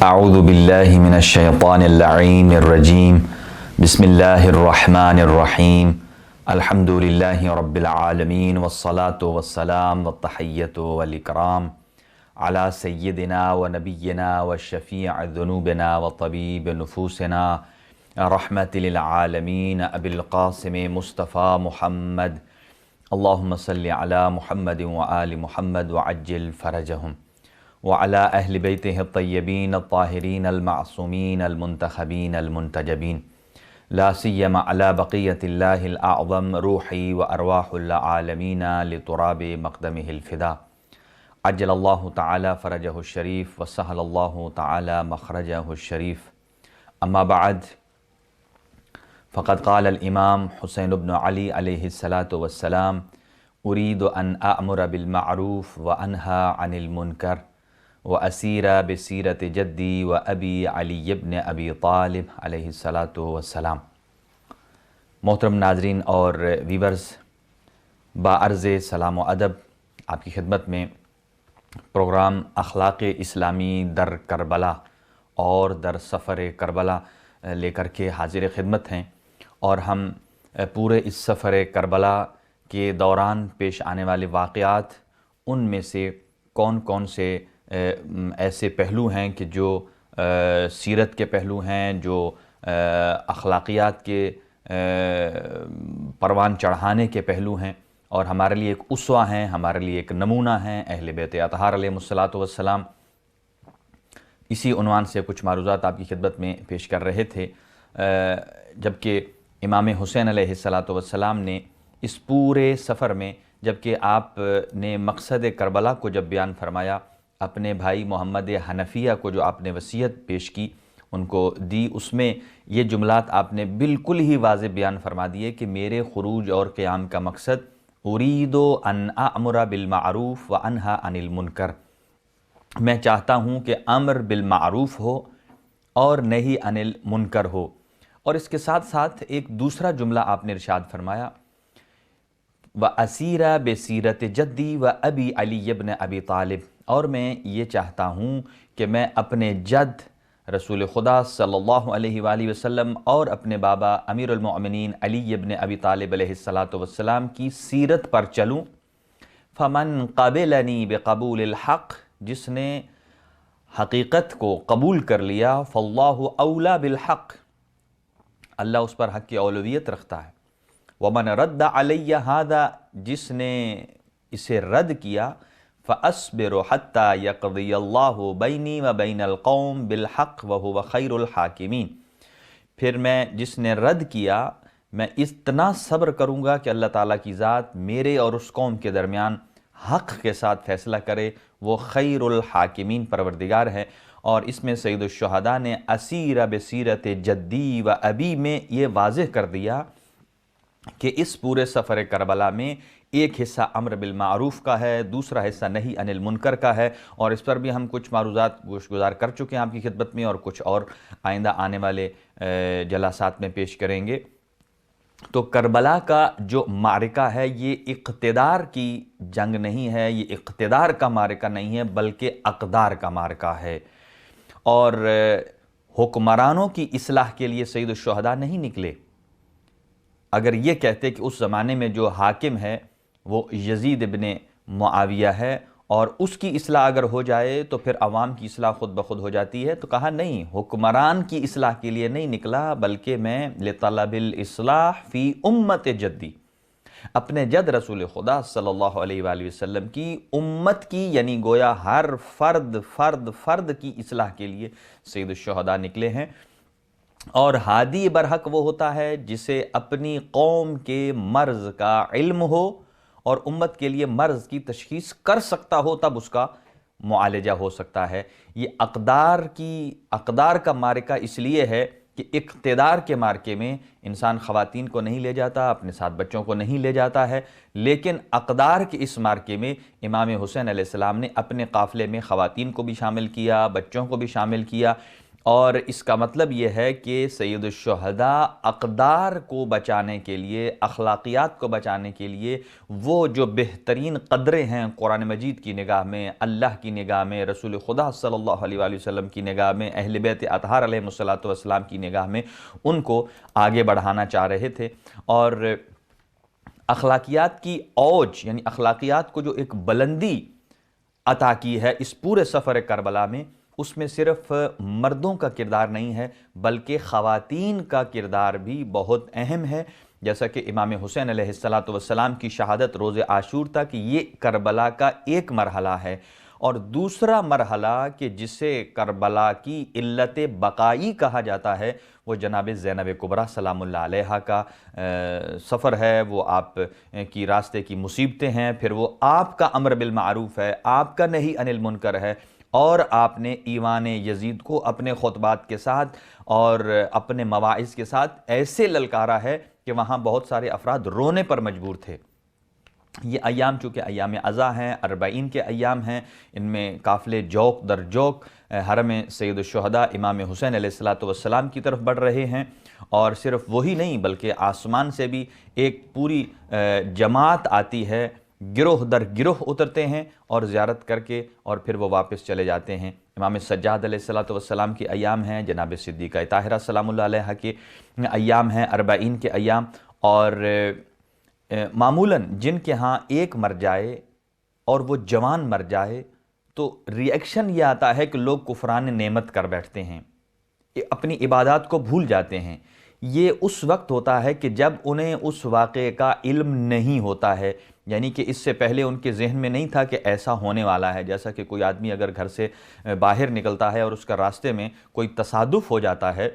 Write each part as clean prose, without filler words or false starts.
اعوذ باللہ من الشیطان اللعین الرجیم بسم اللہ الرحمن الرحیم الحمد للہ رب العالمین والصلاة والسلام والتحیۃ والاکرام علی سیدنا ونبینا وشفیع ذنوبنا وطبیب نفوسنا رحمت للعالمین ابی القاسم مصطفیٰ محمد اللہم صلی علی محمد وآل محمد وعجل فرجہم وعلى أهل بيته الطيبين الطاهرين المعصومين المنتخبين المنتجبين لا سيما على بقية الله الأعظم روحي وأرواح العالمين لتراب مقدمه الفداء عجل الله تعالى فرجه الشريف وسهل الله تعالى مخرجه الشريف أما بعد فقد قال الإمام حسين بن علي عليه الصلاة والسلام أريد أن أأمر بالمعروف وأنهى عن المنكر وأسیر بسیرت جدی و ابی علی ابن ابی طالب علیہ الصلاۃ والسلام۔ محترم ناظرین اور ویورز، بعرض سلام و ادب آپ کی خدمت میں پروگرام اخلاق اسلامی در کربلا اور در سفر کربلا لے کر کے حاضر خدمت ہیں، اور ہم پورے اس سفر کربلا کے دوران پیش آنے والے واقعات، ان میں سے کون کون سے ایسے پہلو ہیں کہ جو سیرت کے پہلو ہیں، جو اخلاقیات کے پروان چڑھانے کے پہلو ہیں، اور ہمارے لیے ایک اسوہ ہیں، ہمارے لیے ایک نمونہ ہیں اہل بیت اطہار علیہ الصلاۃ والسلام۔ اسی عنوان سے کچھ معروضات آپ کی خدمت میں پیش کر رہے تھے، جبکہ امام حسین علیہ الصلاۃ والسلام نے اس پورے سفر میں، جبکہ آپ نے مقصد کربلا کو جب بیان فرمایا، اپنے بھائی محمد حنفیہ کو جو آپ نے وصیت پیش کی ان کو دی، اس میں یہ جملات آپ نے بالکل ہی واضح بیان فرما دیے کہ میرے خروج اور قیام کا مقصد ارید ان اامر بالمعروف وانہی عن المنکر، میں چاہتا ہوں کہ امر بالمعروف ہو اور نہی عن المنکر ہو۔ اور اس کے ساتھ ساتھ ایک دوسرا جملہ آپ نے ارشاد فرمایا، وَأَسِيرَ بِسِيرَةِ جَدِّي وَأَبِي عَلِيِّ بْنِ أَبِي طالب، اور میں یہ چاہتا ہوں کہ میں اپنے جد رسول خدا صلی اللہ علیہ وآلہ وسلم اور اپنے بابا امیر المؤمنین علی ابن ابی طالب علیہ الصلاۃ والسلام کی سیرت پر چلوں۔ فمن قبلنی بقبول الحق، جس نے حقیقت کو قبول کر لیا، فاللہ اولا بالحق، اللہ اس پر حق کی اولویت رکھتا ہے۔ ومن رد علی ھذا، جس نے اسے رد کیا، فَأَصْبِرُ حَتَّى يَقْضِيَ اللَّهُ بَيْنِي وَبَيْنَ الْقَوْمِ بِالْحَقِّ وَهُوَ خَيْرُ الْحَاكِمِينَ، پھر میں جس نے رد کیا، میں اتنا صبر کروں گا کہ اللہ تعالیٰ کی ذات میرے اور اس قوم کے درمیان حق کے ساتھ فیصلہ کرے، وہ خیر الحاکمین پروردگار ہے۔ اور اس میں سید الشہداء نے اسیر بسیرت جدی و ابی میں یہ واضح کر دیا کہ اس پورے سفر کربلا میں ایک حصہ امر بالمعروف کا ہے، دوسرا حصہ نہی عن المنکر کا ہے، اور اس پر بھی ہم کچھ معروضات گوشگزار کر چکے ہیں آپ کی خدمت میں، اور کچھ اور آئندہ آنے والے جلسات میں پیش کریں گے۔ تو کربلا کا جو معرکہ ہے، یہ اقتدار کی جنگ نہیں ہے، یہ اقتدار کا معرکہ نہیں ہے، بلکہ اقدار کا معرکہ ہے۔ اور حکمرانوں کی اصلاح کے لیے سید الشہداء نہیں نکلے۔ اگر یہ کہتے کہ اس زمانے میں جو حاکم ہے وہ یزید ابن معاویہ ہے، اور اس کی اصلاح اگر ہو جائے تو پھر عوام کی اصلاح خود بخود ہو جاتی ہے، تو کہا نہیں، حکمران کی اصلاح کے لیے نہیں نکلا، بلکہ میں لطلب الاصلاح فی امت جدی، اپنے جد رسول خدا صلی اللہ علیہ وآلہ وسلم کی امت کی، یعنی گویا ہر فرد کی اصلاح کے لیے سید الشہداء نکلے ہیں۔ اور ہادی برحق وہ ہوتا ہے جسے اپنی قوم کے مرض کا علم ہو اور امت کے لیے مرض کی تشخیص کر سکتا ہو، تب اس کا معالجہ ہو سکتا ہے۔ یہ اقدار کا معرکہ اس لیے ہے کہ اقتدار کے معرکے میں انسان خواتین کو نہیں لے جاتا، اپنے ساتھ بچوں کو نہیں لے جاتا ہے، لیکن اقدار کے اس معرکے میں امام حسین علیہ السلام نے اپنے قافلے میں خواتین کو بھی شامل کیا، بچوں کو بھی شامل کیا، اور اس کا مطلب یہ ہے کہ سید الشہداء اقدار کو بچانے کے لیے، اخلاقیات کو بچانے کے لیے وہ جو بہترین قدریں ہیں قرآن مجید کی نگاہ میں، اللہ کی نگاہ میں، رسول خدا صلی اللہ علیہ وآلہ وسلم کی نگاہ میں، اہل بیت اطہار علیہ الصلوۃ والسلام کی نگاہ میں، ان کو آگے بڑھانا چاہ رہے تھے۔ اور اخلاقیات کی اوج، یعنی اخلاقیات کو جو ایک بلندی عطا کی ہے اس پورے سفر کربلا میں، اس میں صرف مردوں کا کردار نہیں ہے بلکہ خواتین کا کردار بھی بہت اہم ہے، جیسا کہ امام حسین علیہ السلام کی شہادت روز عاشور تک یہ کربلا کا ایک مرحلہ ہے، اور دوسرا مرحلہ کہ جسے کربلا کی علت بقائی کہا جاتا ہے وہ جناب زینب کبریٰ سلام اللہ علیہا کا سفر ہے، وہ آپ کی راستے کی مصیبتیں ہیں، پھر وہ آپ کا امر بالمعروف ہے، آپ کا نہی عن المنکر ہے، اور آپ نے ایوان یزید کو اپنے خطبات کے ساتھ اور اپنے مواعظ کے ساتھ ایسے للکارا ہے کہ وہاں بہت سارے افراد رونے پر مجبور تھے۔ یہ ایام چونکہ ایام عزا ہیں، 40 کے ایام ہیں، ان میں قافلے جوق در جوق حرم سید الشہداء امام حسین علیہ السلام کی طرف بڑھ رہے ہیں، اور صرف وہی نہیں بلکہ آسمان سے بھی ایک پوری جماعت آتی ہے، گروہ در گروہ اترتے ہیں اور زیارت کر کے اور پھر وہ واپس چلے جاتے ہیں۔ امام سجاد علیہ السلام کی ایام ہیں، جناب صدیقہ طاہرہ سلام اللہ علیہ کے ایام ہیں، 40 کے ایام، اور معمولاً جن کے ہاں ایک مر جائے اور وہ جوان مر جائے تو ریئیکشن یہ آتا ہے کہ لوگ کفران نعمت کر بیٹھتے ہیں، اپنی عبادات کو بھول جاتے ہیں۔ یہ اس وقت ہوتا ہے کہ جب انہیں اس واقعے کا علم نہیں ہوتا ہے، یعنی کہ اس سے پہلے ان کے ذہن میں نہیں تھا کہ ایسا ہونے والا ہے، جیسا کہ کوئی آدمی اگر گھر سے باہر نکلتا ہے اور اس کا راستے میں کوئی تصادف ہو جاتا ہے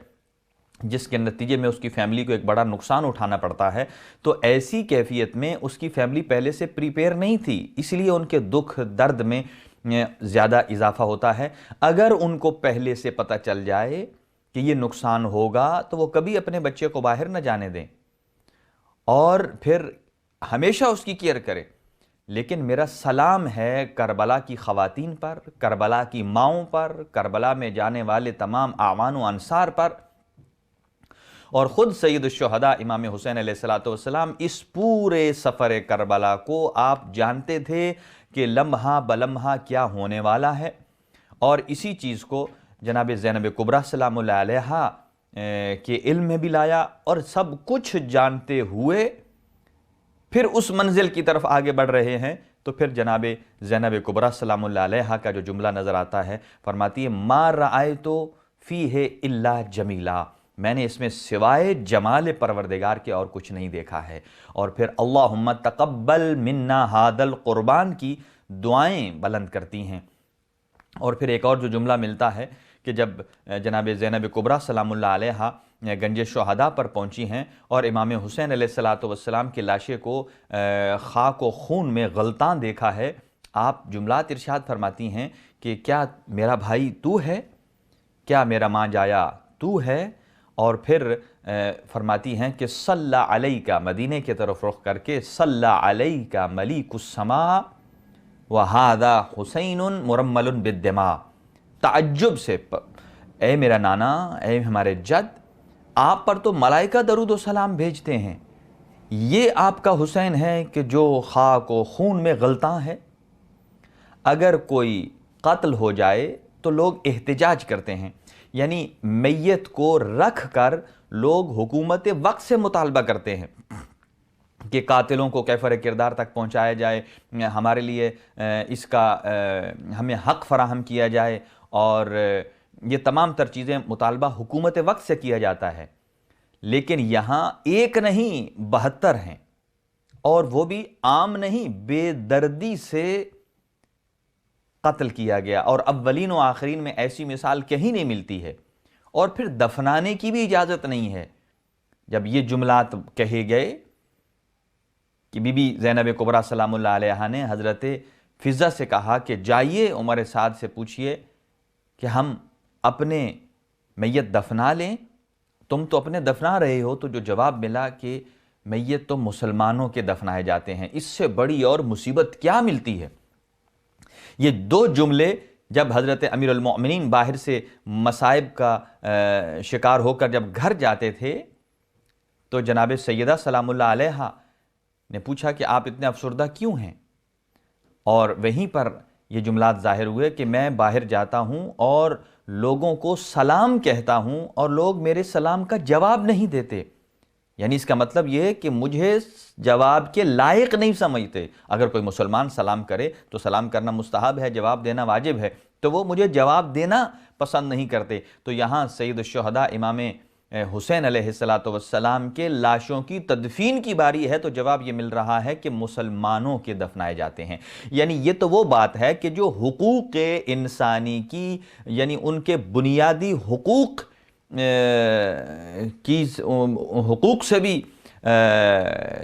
جس کے نتیجے میں اس کی فیملی کو ایک بڑا نقصان اٹھانا پڑتا ہے، تو ایسی کیفیت میں اس کی فیملی پہلے سے پریپیئر نہیں تھی، اس لیے ان کے دکھ درد میں زیادہ اضافہ ہوتا ہے۔ اگر ان کو پہلے سے پتہ چل جائے کہ یہ نقصان ہوگا تو وہ کبھی اپنے بچے کو باہر نہ جانے دیں اور پھر ہمیشہ اس کی کیئر کریں۔ لیکن میرا سلام ہے کربلا کی خواتین پر، کربلا کی ماؤں پر، کربلا میں جانے والے تمام اعوان و انصار پر، اور خود سید الشہداء امام حسین علیہ السلام اس پورے سفر کربلا کو آپ جانتے تھے کہ لمحہ بلمحہ کیا ہونے والا ہے، اور اسی چیز کو جناب زینب کبریٰ سلام اللہ علیہا کے علم میں بھی لایا، اور سب کچھ جانتے ہوئے پھر اس منزل کی طرف آگے بڑھ رہے ہیں۔ تو پھر جناب زینب کبریٰ سلام اللہ علیہا کا جو جملہ نظر آتا ہے، فرماتی ہے ما رأیت فیہ الا جمیلا، میں نے اس میں سوائے جمال پروردگار کے اور کچھ نہیں دیکھا ہے، اور پھر اللہم تقبل منا ھذا القربان کی دعائیں بلند کرتی ہیں۔ اور پھر ایک اور جو جملہ ملتا ہے کہ جب جناب زینب کبریٰ سلام اللہ علیہا گنج شہداء پر پہنچی ہیں اور امام حسین علیہ السلام کی لاشے کو خاک و خون میں غلطاں دیکھا ہے، آپ جملات ارشاد فرماتی ہیں کہ کیا میرا بھائی تو ہے؟ کیا میرا ماں جایا تو ہے؟ اور پھر فرماتی ہیں کہ صلی علیکہ، مدینے کی طرف رخ کر کے صلی علیکہ ملیک السماء وَهَذَا حُسَيْنٌ مُرَمَّلٌ بِالدِّمَاء، تعجب سے، اے میرا نانا، اے ہمارے جد، آپ پر تو ملائکہ درود و سلام بھیجتے ہیں، یہ آپ کا حسین ہے کہ جو خاک و خون میں غلطاں ہے۔ اگر کوئی قتل ہو جائے تو لوگ احتجاج کرتے ہیں، یعنی میت کو رکھ کر لوگ حکومت وقت سے مطالبہ کرتے ہیں کہ قاتلوں کو کیفر کردار تک پہنچایا جائے، ہمارے لیے اس کا ہمیں حق فراہم کیا جائے، اور یہ تمام تر چیزیں مطالبہ حکومت وقت سے کیا جاتا ہے۔ لیکن یہاں ایک نہیں 72 ہیں، اور وہ بھی عام نہیں، بے دردی سے قتل کیا گیا، اور اولین و آخرین میں ایسی مثال کہیں نہیں ملتی ہے، اور پھر دفنانے کی بھی اجازت نہیں ہے۔ جب یہ جملات کہے گئے کہ بی بی زینب کبریٰ سلام اللہ علیہا نے حضرت فضہ سے کہا کہ جائیے عمر سعد سے پوچھئے کہ ہم اپنے میت دفنا لیں، تم تو اپنے دفنا رہے ہو، تو جو جواب ملا کہ میت تو مسلمانوں کے دفنائے جاتے ہیں، اس سے بڑی اور مصیبت کیا ملتی ہے۔ یہ دو جملے جب حضرت امیر المؤمنین باہر سے مصائب کا شکار ہو کر جب گھر جاتے تھے تو جناب سیدہ سلام اللہ علیہا نے پوچھا کہ آپ اتنے افسردہ کیوں ہیں؟ اور وہیں پر یہ جملات ظاہر ہوئے کہ میں باہر جاتا ہوں اور لوگوں کو سلام کہتا ہوں اور لوگ میرے سلام کا جواب نہیں دیتے، یعنی اس کا مطلب یہ ہے کہ مجھے جواب کے لائق نہیں سمجھتے۔ اگر کوئی مسلمان سلام کرے تو سلام کرنا مستحب ہے، جواب دینا واجب ہے، تو وہ مجھے جواب دینا پسند نہیں کرتے۔ تو یہاں سید الشہداء امام حسین علیہ السلام کے لاشوں کی تدفین کی باری ہے، تو جواب یہ مل رہا ہے کہ مسلمانوں کے دفنائے جاتے ہیں۔ یعنی یہ تو وہ بات ہے کہ جو حقوق انسانی کی، یعنی ان کے بنیادی حقوق کی حقوق سے بھی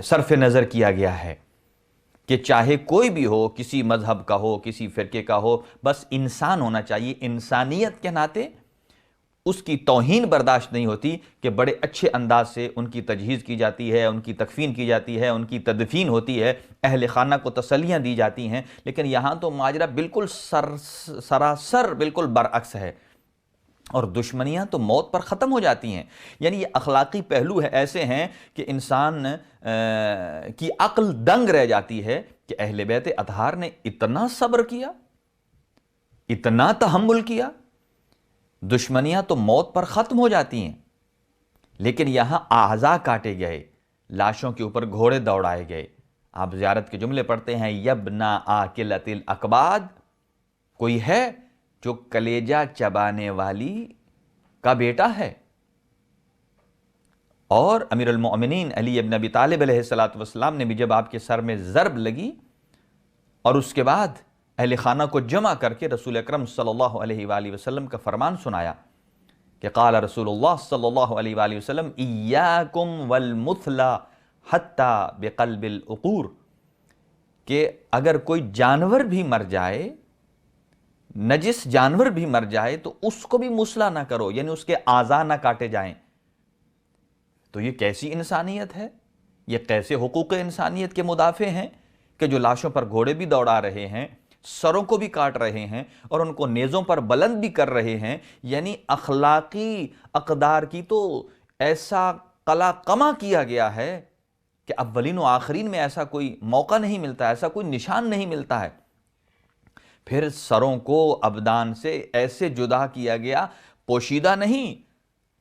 صرف نظر کیا گیا ہے کہ چاہے کوئی بھی ہو، کسی مذہب کا ہو، کسی فرقے کا ہو، بس انسان ہونا چاہیے۔ انسانیت کے ناطے اس کی توہین برداشت نہیں ہوتی کہ بڑے اچھے انداز سے ان کی تجہیز کی جاتی ہے، ان کی تکفین کی جاتی ہے، ان کی تدفین ہوتی ہے، اہل خانہ کو تسلیاں دی جاتی ہیں، لیکن یہاں تو ماجرا بالکل سراسر بالکل برعکس ہے، اور دشمنیاں تو موت پر ختم ہو جاتی ہیں۔ یعنی یہ اخلاقی پہلو ایسے ہیں کہ انسان کی عقل دنگ رہ جاتی ہے کہ اہل بیت اطہار نے اتنا صبر کیا، اتنا تحمل کیا، دشمنیاں تو موت پر ختم ہو جاتی ہیں، لیکن یہاں اعضاء کاٹے گئے، لاشوں کے اوپر گھوڑے دوڑائے گئے۔ آپ زیارت کے جملے پڑھتے ہیں، یبنا آکلۃ الاکباد، کوئی ہے جو کلیجہ چبانے والی کا بیٹا ہے؟ اور امیر المؤمنین علی ابن ابی طالب علیہ السلام نے بھی جب آپ کے سر میں ضرب لگی اور اس کے بعد اہل خانہ کو جمع کر کے رسول اکرم صلی اللہ علیہ وآلہ وسلم کا فرمان سنایا کہ قال رسول اللہ صلی اللہ علیہ وآلہ وسلم ایاکم والمثلا حتی بقلب العقور، کہ اگر کوئی جانور بھی مر جائے، نجس جانور بھی مر جائے، تو اس کو بھی مسلا نہ کرو، یعنی اس کے اعضاء نہ کاٹے جائیں۔ تو یہ کیسی انسانیت ہے؟ یہ کیسے حقوق انسانیت کے مدافع ہیں کہ جو لاشوں پر گھوڑے بھی دوڑا رہے ہیں، سروں کو بھی کاٹ رہے ہیں اور ان کو نیزوں پر بلند بھی کر رہے ہیں۔ یعنی اخلاقی اقدار کی تو ایسا قلع قمع کیا گیا ہے کہ اولین و آخرین میں ایسا کوئی موقع نہیں ملتا، ایسا کوئی نشان نہیں ملتا ہے۔ پھر سروں کو ابدان سے ایسے جدا کیا گیا، پوشیدہ نہیں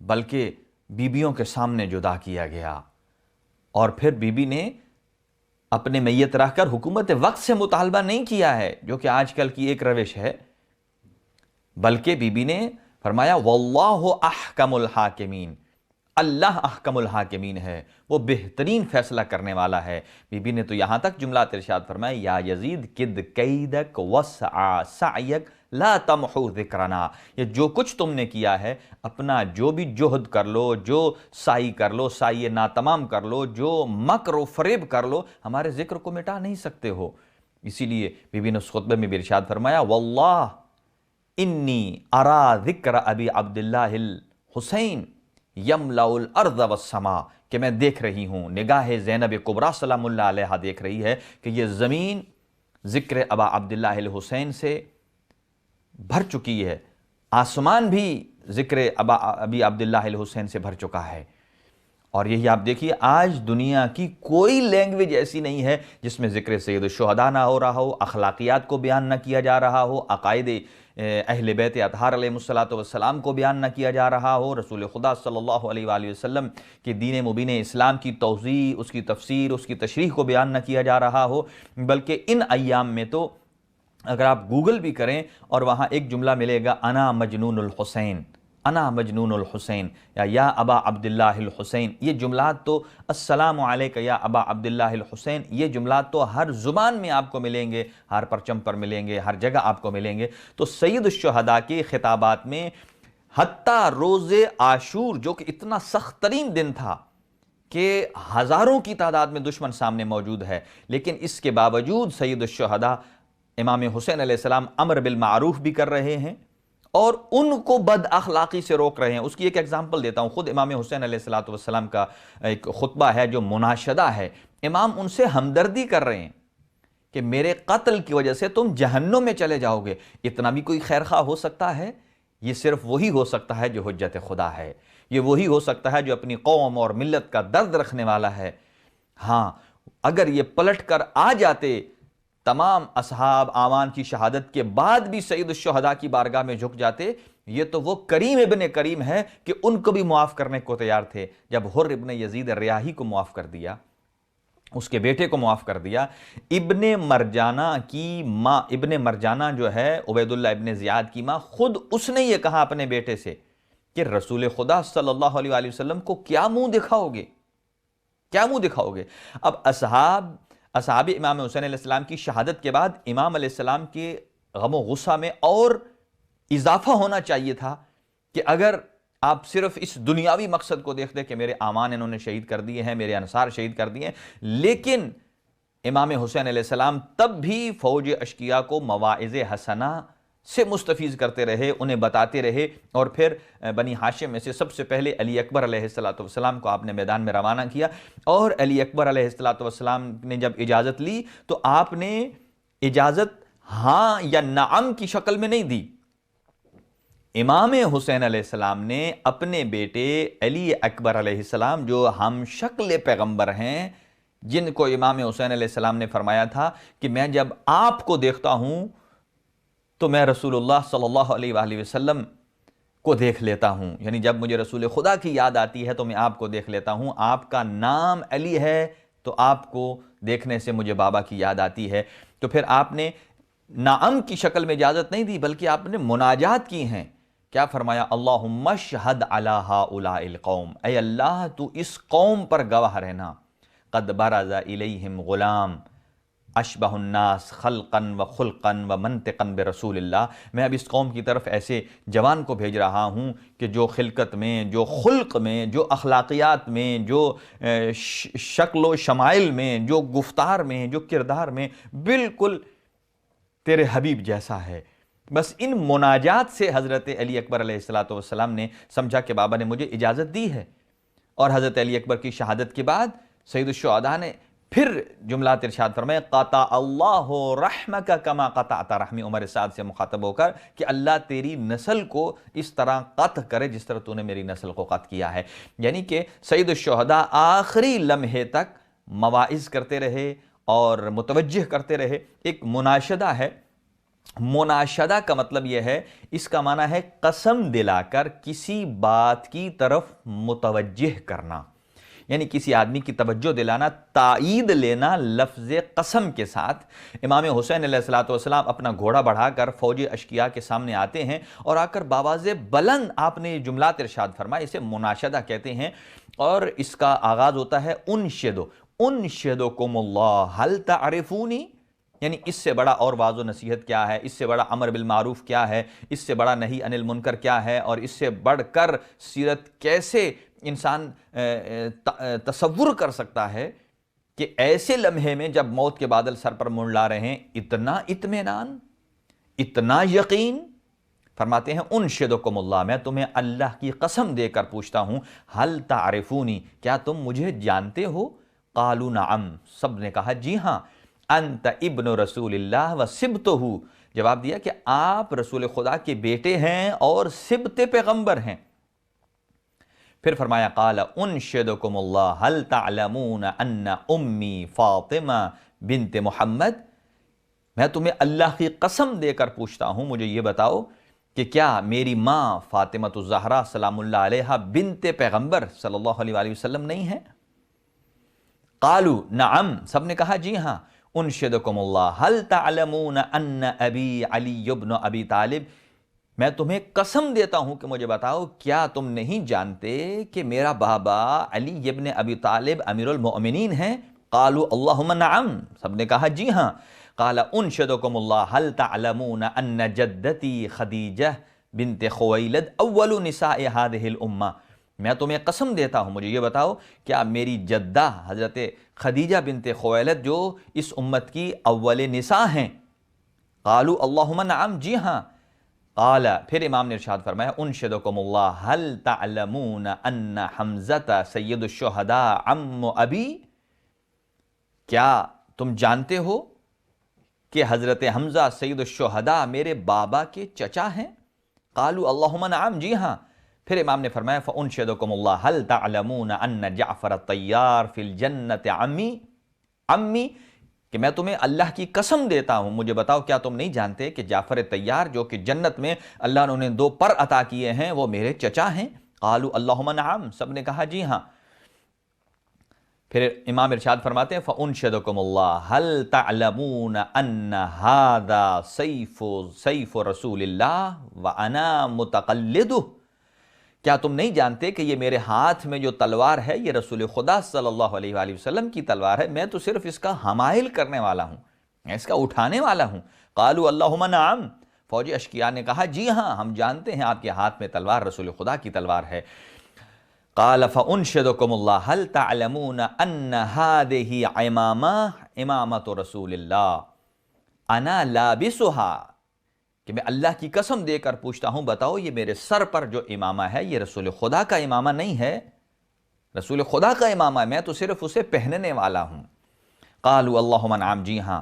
بلکہ بیبیوں کے سامنے جدا کیا گیا، اور پھر بی بی نے اپنے میت رکھ کر حکومت وقت سے مطالبہ نہیں کیا ہے جو کہ آج کل کی ایک روش ہے، بلکہ بی بی نے فرمایا واللہ احکم الحاکمین، اللہ احکم الحاکمین ہے، وہ بہترین فیصلہ کرنے والا ہے۔ بی بی نے تو یہاں تک جملات ارشاد فرمایا یا یزید کد کیدک وسع سعیک لا تمحو ذکرنا، یہ جو کچھ تم نے کیا ہے، اپنا جو بھی جہد کر لو، جو سعی کر لو، سعی ناتمام کر لو، جو مکر و فریب کر لو، ہمارے ذکر کو مٹا نہیں سکتے ہو۔ اسی لیے بی بی نے اس خطبے میں بھی ارشاد فرمایا واللہ انی ارا ذکر ابی عبداللہ الحسین یملأ الارض والسماء، کہ میں دیکھ رہی ہوں، نگاہ زینب کبریٰ سلام اللہ علیہا دیکھ رہی ہے کہ یہ زمین ذکر ابا عبداللہ الحسین سے بھر چکی ہے، آسمان بھی ذکر ابی عبداللہ الحسین سے بھر چکا ہے۔ اور یہی آپ دیکھیے آج دنیا کی کوئی لینگویج ایسی نہیں ہے جس میں ذکر سید الشہداء نہ ہو رہا ہو، اخلاقیات کو بیان نہ کیا جا رہا ہو، عقائد اہل بیت اطہار علیہ السلام کو بیان نہ کیا جا رہا ہو، رسول خدا صلی اللہ علیہ وآلہ وسلم کی دین مبین اسلام کی توضیح، اس کی تفسیر، اس کی تشریح کو بیان نہ کیا جا رہا ہو، بلکہ ان ایام میں تو اگر آپ گوگل بھی کریں اور وہاں ایک جملہ ملے گا انا مجنون الحسین، انا مجنون الحسین، یا ابا عبداللہ الحسین، یہ جملات تو السلام علیکہ یا ابا عبداللہ الحسین، یہ جملات تو ہر زبان میں آپ کو ملیں گے، ہر پرچم پر ملیں گے، ہر جگہ آپ کو ملیں گے۔ تو سید الشہداء کے خطابات میں حتیٰ روز عاشور جو کہ اتنا سخت ترین دن تھا کہ ہزاروں کی تعداد میں دشمن سامنے موجود ہے، لیکن اس کے باوجود سید الشہداء امام حسین علیہ السلام امر بالمعروف بھی کر رہے ہیں اور ان کو بد اخلاقی سے روک رہے ہیں۔ اس کی ایک ایگزامپل دیتا ہوں، خود امام حسین علیہ السلام کا ایک خطبہ ہے جو مناشدہ ہے، امام ان سے ہمدردی کر رہے ہیں کہ میرے قتل کی وجہ سے تم جہنم میں چلے جاؤ گے، اتنا بھی کوئی خیر خواہ ہو سکتا ہے؟ یہ صرف وہی ہو سکتا ہے جو حجت خدا ہے، یہ وہی ہو سکتا ہے جو اپنی قوم اور ملت کا درد رکھنے والا ہے۔ ہاں، اگر یہ پلٹ کر آ جاتے، تمام اصحاب آمان کی شہادت کے بعد بھی سید الشہداء کی بارگاہ میں جھک جاتے، یہ تو وہ کریم ابن کریم ہے کہ ان کو بھی معاف کرنے کو تیار تھے۔ جب حر ابن یزید ریاحی کو معاف کر دیا، اس کے بیٹے کو معاف کر دیا، ابن مرجانہ کی ماں، ابن مرجانہ جو ہے عبید اللہ ابن زیاد کی ماں، خود اس نے یہ کہا اپنے بیٹے سے کہ رسول خدا صلی اللہ علیہ وآلہ وسلم کو کیا منہ دکھاؤ گے، کیا منہ دکھاؤ گے؟ اب اصحاب امام حسین علیہ السلام کی شہادت کے بعد امام علیہ السلام کے غم و غصہ میں اور اضافہ ہونا چاہیے تھا کہ اگر آپ صرف اس دنیاوی مقصد کو دیکھتے کہ میرے اعمان انہوں نے شہید کر دیے ہیں، میرے انصار شہید کر دیے ہیں، لیکن امام حسین علیہ السلام تب بھی فوج اشقیاء کو مواعظ حسنہ سے مستفیض کرتے رہے، انہیں بتاتے رہے، اور پھر بنی ہاشم میں سے سب سے پہلے علی اکبر علیہ السلام کو آپ نے میدان میں روانہ کیا، اور علی اکبر علیہ السلام نے جب اجازت لی تو آپ نے اجازت ہاں یا نعم کی شکل میں نہیں دی۔ امام حسین علیہ السلام نے اپنے بیٹے علی اکبر علیہ السلام جو ہم شکل پیغمبر ہیں، جن کو امام حسین علیہ السلام نے فرمایا تھا کہ میں جب آپ کو دیکھتا ہوں تو میں رسول اللہ صلی اللہ علیہ وآلہ وسلم کو دیکھ لیتا ہوں، یعنی جب مجھے رسول خدا کی یاد آتی ہے تو میں آپ کو دیکھ لیتا ہوں، آپ کا نام علی ہے تو آپ کو دیکھنے سے مجھے بابا کی یاد آتی ہے۔ تو پھر آپ نے نعم کی شکل میں اجازت نہیں دی بلکہ آپ نے مناجات کی ہیں۔ کیا فرمایا؟ اللہم اشہد علی ہؤلاء القوم، اے اللہ تو اس قوم پر گواہ رہنا، قد برز الیہم غلام اشبہ الناس خلقا و خلقا و منطقا برسول اللہ، میں اب اس قوم کی طرف ایسے جوان کو بھیج رہا ہوں کہ جو خلقت میں، جو خلق میں، جو اخلاقیات میں، جو شکل و شمائل میں، جو گفتار میں، جو کردار میں بالکل تیرے حبیب جیسا ہے۔ بس ان مناجات سے حضرت علی اکبر علیہ السلام نے سمجھا کہ بابا نے مجھے اجازت دی ہے، اور حضرت علی اکبر کی شہادت کے بعد سید الشہداء نے پھر جملات ارشاد فرمائے، قطع اللہ رحمک کما قطعت رحمی، عمر سعد سے مخاطب ہو کر کہ اللہ تیری نسل کو اس طرح قطع کرے جس طرح تو نے میری نسل کو قطع کیا ہے۔ یعنی کہ سید الشہداء آخری لمحے تک مواعظ کرتے رہے اور متوجہ کرتے رہے۔ ایک مناشدہ ہے، مناشدہ کا مطلب یہ ہے، اس کا معنی ہے قسم دلا کر کسی بات کی طرف متوجہ کرنا، یعنی کسی آدمی کی توجہ دلانا، تائید لینا لفظ قسم کے ساتھ۔ امام حسین علیہ السلام اپنا گھوڑا بڑھا کر فوج اشقیاء کے سامنے آتے ہیں اور آ کر بآواز بلند آپ نے جملات ارشاد فرمائے، اسے مناشدہ کہتے ہیں، اور اس کا آغاز ہوتا ہے انشدکم اللہ حل تعرفونی، یعنی اس سے بڑا اور واعظ و نصیحت کیا ہے، اس سے بڑا امر بالمعروف کیا ہے، اس سے بڑا نہی عن المنکر کیا ہے، اور اس سے بڑھ کر سیرت کیسے انسان تصور کر سکتا ہے کہ ایسے لمحے میں جب موت کے بادل سر پر منڈلا رہے ہیں اتنا اطمینان، اتنا یقین۔ فرماتے ہیں انشدکم اللہ، میں تمہیں اللہ کی قسم دے کر پوچھتا ہوں، حل تعرفونی، کیا تم مجھے جانتے ہو؟ قالوا نعم، سب نے کہا جی ہاں، انت ابن رسول اللہ و سبتہ، جواب دیا کہ آپ رسول خدا کے بیٹے ہیں اور سبت پیغمبر ہیں۔ پھر فرمایا قال انشدکم اللہ هل تعلمون ان امی فاطمہ بنت محمد، میں تمہیں اللہ کی قسم دے کر پوچھتا ہوں، مجھے یہ بتاؤ کہ کیا میری ماں فاطمہ الزہرا سلام اللہ علیہا بنت پیغمبر صلی اللہ علیہ وآلہ وسلم نہیں ہے؟ قالوا نعم، سب نے کہا جی ہاں۔ انشدکم اللہ هل تعلمون ان ابی علی بن ابی طالب، میں تمہیں قسم دیتا ہوں کہ مجھے بتاؤ کیا تم نہیں جانتے کہ میرا بابا علی ابن ابی طالب امیر المؤمنین ہیں؟ قالوا اللہم نعم، سب نے کہا جی ہاں۔ قال انشدکم اللہ هل تعلمون ان جدتی خدیجہ بنت خویلد اول نساء هذه الامہ، میں تمہیں قسم دیتا ہوں، مجھے یہ بتاؤ کیا میری جدہ حضرت خدیجہ بنت خویلد جو اس امت کی اول نساء ہیں؟ قالوا اللہم نعم، جی ہاں۔ قال، پھر امام نے ارشاد فرمایا انشدکم اللہ هل تعلمون ان حمزہ سید الشہداء عم ابی، کیا تم جانتے ہو کہ حضرت حمزہ سید الشہداء میرے بابا کے چچا ہیں؟ قالوا اللہم نعم، جی ہاں۔ پھر امام نے فرمایا فَأُنْشِدُكُمُ اللَّهَ هَلْ تَعْلَمُونَ أَنَّ جَعْفَرَ الطَّيَّارِ فِي الْجَنَّةِ عَمِّي کہ میں تمہیں اللہ کی قسم دیتا ہوں، مجھے بتاؤ کیا تم نہیں جانتے کہ جعفر طیار جو کہ جنت میں اللہ نے انہیں 2 پر عطا کیے ہیں وہ میرے چچا ہیں؟ قالوا اللہم نعم، سب نے کہا جی ہاں۔ پھر امام ارشاد فرماتے ہیں فَأُنْشِدُكُمُ اللَّهَ هَلْ تَعْلَمُونَ أَنَّ هَذَا سَيْفُ رَسُولِ اللَّهِ وَأَنَا مُتَقَلِّدُهُ کیا تم نہیں جانتے کہ یہ میرے ہاتھ میں جو تلوار ہے یہ رسول خدا صلی اللہ علیہ وآلہ وسلم کی تلوار ہے، میں تو صرف اس کا حمائل کرنے والا ہوں، میں اس کا اٹھانے والا ہوں۔ قالوا اللہم نعم، فوج اشقیاء نے کہا جی ہاں ہم جانتے ہیں آپ کے ہاتھ میں تلوار رسول خدا کی تلوار ہے۔ قال فَأُنْشِدُكُمُ اللَّهَ هَلْ تَعْلَمُونَ أَنَّ هَذِهِ عِمَامَةُ رَسُولِ اللَّهِ أَنَا لَابِسُهَا کہ میں اللہ کی قسم دے کر پوچھتا ہوں بتاؤ یہ میرے سر پر جو امامہ ہے یہ رسول خدا کا امامہ نہیں ہے؟ رسول خدا کا امامہ ہے، میں تو صرف اسے پہننے والا ہوں۔ قالوا اللہم نعم، جی ہاں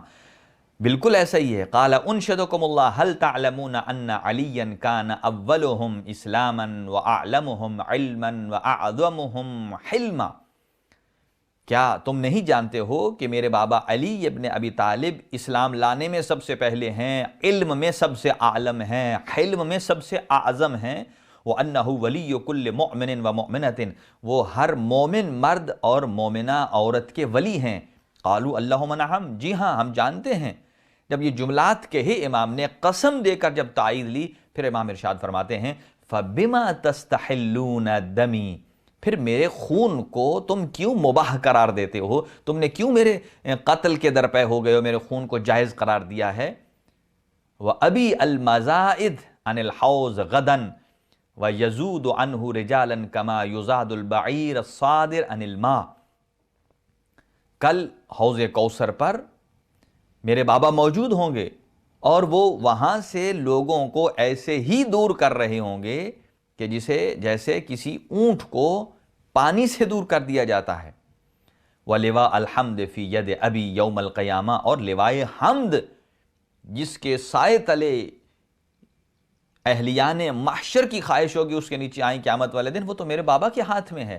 بالکل ایسا ہی ہے۔ قال انشدکم اللہ هل تعلمون ان علیا کان اولهم اسلاما واعلمهم علما واعظمهم حلما کیا تم نہیں جانتے ہو کہ میرے بابا علی ابن ابی طالب اسلام لانے میں سب سے پہلے ہیں، علم میں سب سے عالم ہیں، حلم میں سب سے اعظم ہیں، وَأَنَّهُ وَلِيُّ كُلِّ مُؤْمِنٍ وَمُؤْمِنَةٍ وہ ہر مومن مرد اور مومنہ عورت کے ولی ہیں۔ قالوا اللہم نعم، جی ہاں ہم جانتے ہیں۔ جب یہ جملات کہے امام نے قسم دے کر جب تائید لی، پھر امام ارشاد فرماتے ہیں فَبِمَا تَسْتَحِلُّونَ دَمِي پھر میرے خون کو تم کیوں مباح قرار دیتے ہو؟ تم نے کیوں میرے قتل کے درپے ہو گئے ہو، میرے خون کو جائز قرار دیا ہے؟ وَأَبِي الْمَزَائِدْ عَنِ الْحَوْضِ غَدًا وَيَزُودُ عَنْهُ رِجَالًا كَمَا يُزَادُ الْبَعِيرَ الصَّادِرِ عَنِ الْمَاءِ کل حوض کوثر پر میرے بابا موجود ہوں گے اور وہ وہاں سے لوگوں کو ایسے ہی دور کر رہے ہوں گے کہ جیسے کسی اونٹ کو پانی سے دور کر دیا جاتا ہے۔ وَلِوَاءَ الْحَمْدِ فِي يَدِ أَبِي يَوْمَ الْقِيَامَةِ اور لوائے حمد جس کے سائے تلے اہلیان محشر کی خواہش ہوگی اس کے نیچے آئیں قیامت والے دن، وہ تو میرے بابا کے ہاتھ میں ہے۔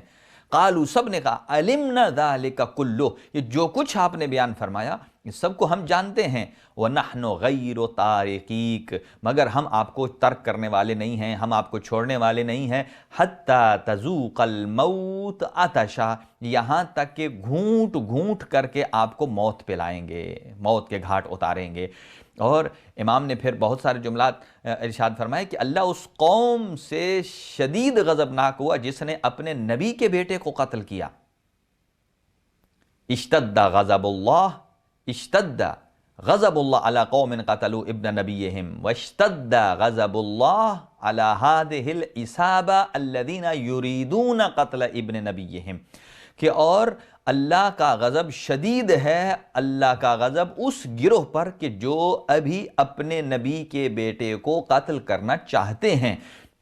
قالوا سب نے کہا علمنا ذالک کلہ یہ جو کچھ آپ نے بیان فرمایا یہ سب کو ہم جانتے ہیں، وَنَحْنُ غَيْرُ تَارِقِيك مگر ہم آپ کو ترک کرنے والے نہیں ہیں، ہم آپ کو چھوڑنے والے نہیں ہیں، حَتَّى تَذُوقَ الْمَوْتَ عَطَشًا یہاں تک کہ گھونٹ گھونٹ کر کے آپ کو موت پلائیں گے، موت کے گھاٹ اتاریں گے۔ اور امام نے پھر بہت سارے جملات ارشاد فرمائے کہ اللہ اس قوم سے شدید غضبناک ہوا جس نے اپنے نبی کے بیٹے کو قتل کیا۔ اشتد غضب اللہ علی قوم قتلوا ابن نبیہم واشتد غضب اللہ علی هذه العصابہ الذین یریدون قتل ابن نبیہم کہ اور اللہ کا غضب شدید ہے، اللہ کا غضب اس گروہ پر کہ جو ابھی اپنے نبی کے بیٹے کو قتل کرنا چاہتے ہیں۔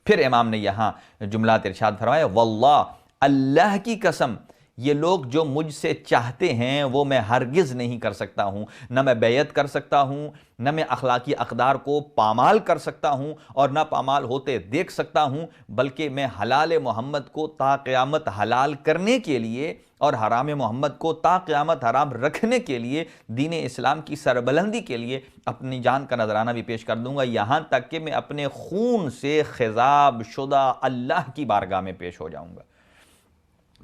پھر امام نے یہاں جملات ارشاد فرمایا واللہ اللہ کی قسم یہ لوگ جو مجھ سے چاہتے ہیں وہ میں ہرگز نہیں کر سکتا ہوں، نہ میں بیعت کر سکتا ہوں، نہ میں اخلاقی اقدار کو پامال کر سکتا ہوں اور نہ پامال ہوتے دیکھ سکتا ہوں، بلکہ میں حلال محمد کو تا قیامت حلال کرنے کے لیے اور حرام محمد کو تا قیامت حرام رکھنے کے لیے دین اسلام کی سربلندی کے لیے اپنی جان کا نذرانہ بھی پیش کر دوں گا، یہاں تک کہ میں اپنے خون سے خضاب شدہ اللہ کی بارگاہ میں پیش ہو جاؤں گا۔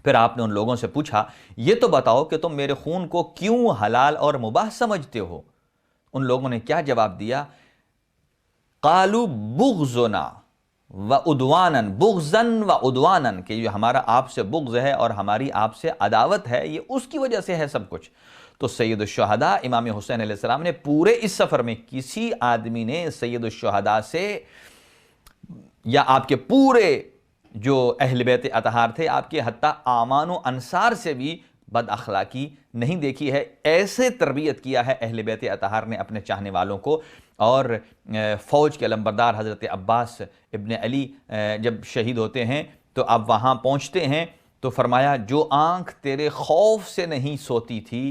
پھر آپ نے ان لوگوں سے پوچھا یہ تو بتاؤ کہ تم میرے خون کو کیوں حلال اور مباح سمجھتے ہو؟ ان لوگوں نے کیا جواب دیا؟ قالوا بغضنا وعدوانا بغضا وعدوانا کہ یہ ہمارا آپ سے بغض ہے اور ہماری آپ سے عداوت ہے، یہ اس کی وجہ سے ہے سب کچھ۔ تو سید الشہداء امام حسین علیہ السلام نے پورے اس سفر میں کسی آدمی نے سید الشہداء سے یا آپ کے پورے جو اہل بیت اطہار تھے آپ کے حتیٰ اعوان و انصار سے بھی بد اخلاقی نہیں دیکھی ہے۔ ایسے تربیت کیا ہے اہل بیت اطہار نے اپنے چاہنے والوں کو۔ اور فوج کے علمبردار حضرت عباس ابن علی جب شہید ہوتے ہیں تو اب وہاں پہنچتے ہیں تو فرمایا جو آنکھ تیرے خوف سے نہیں سوتی تھی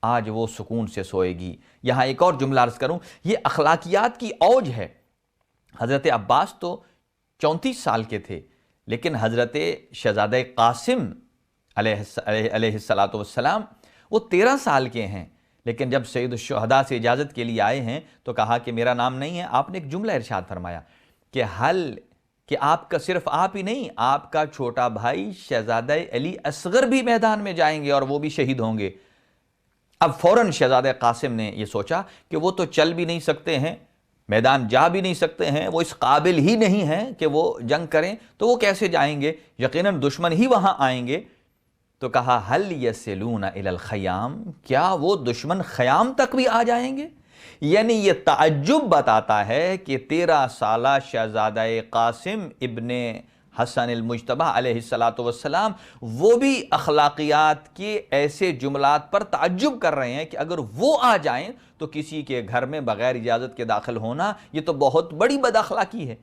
آج وہ سکون سے سوئے گی۔ یہاں ایک اور جملہ عرض کروں، یہ اخلاقیات کی اوج ہے۔ حضرت عباس تو 34 سال کے تھے، لیکن حضرت شہزادہ قاسم علیہ السلام وہ 13 سال کے ہیں، لیکن جب سید الشہداء سے اجازت کے لیے آئے ہیں تو کہا کہ میرا نام نہیں ہے۔ آپ نے ایک جملہ ارشاد فرمایا کہ آپ کا صرف آپ ہی نہیں، آپ کا چھوٹا بھائی شہزادہ علی اصغر بھی میدان میں جائیں گے اور وہ بھی شہید ہوں گے۔ اب فوراً شہزادہ قاسم نے یہ سوچا کہ وہ تو چل بھی نہیں سکتے ہیں، میدان جا بھی نہیں سکتے ہیں، وہ اس قابل ہی نہیں ہیں کہ وہ جنگ کریں، تو وہ کیسے جائیں گے؟ یقیناً دشمن ہی وہاں آئیں گے۔ تو کہا هل يصلون الى الخیام، کیا وہ دشمن خیام تک بھی آ جائیں گے؟ یعنی یہ تعجب بتاتا ہے کہ 13 سالہ شہزادہ قاسم ابن حسن المجتبی علیہ السلام وہ بھی اخلاقیات کے ایسے جملات پر تعجب کر رہے ہیں کہ اگر وہ آ جائیں تو کسی کے گھر میں بغیر اجازت کے داخل ہونا یہ تو بہت بڑی بد اخلاقی ہے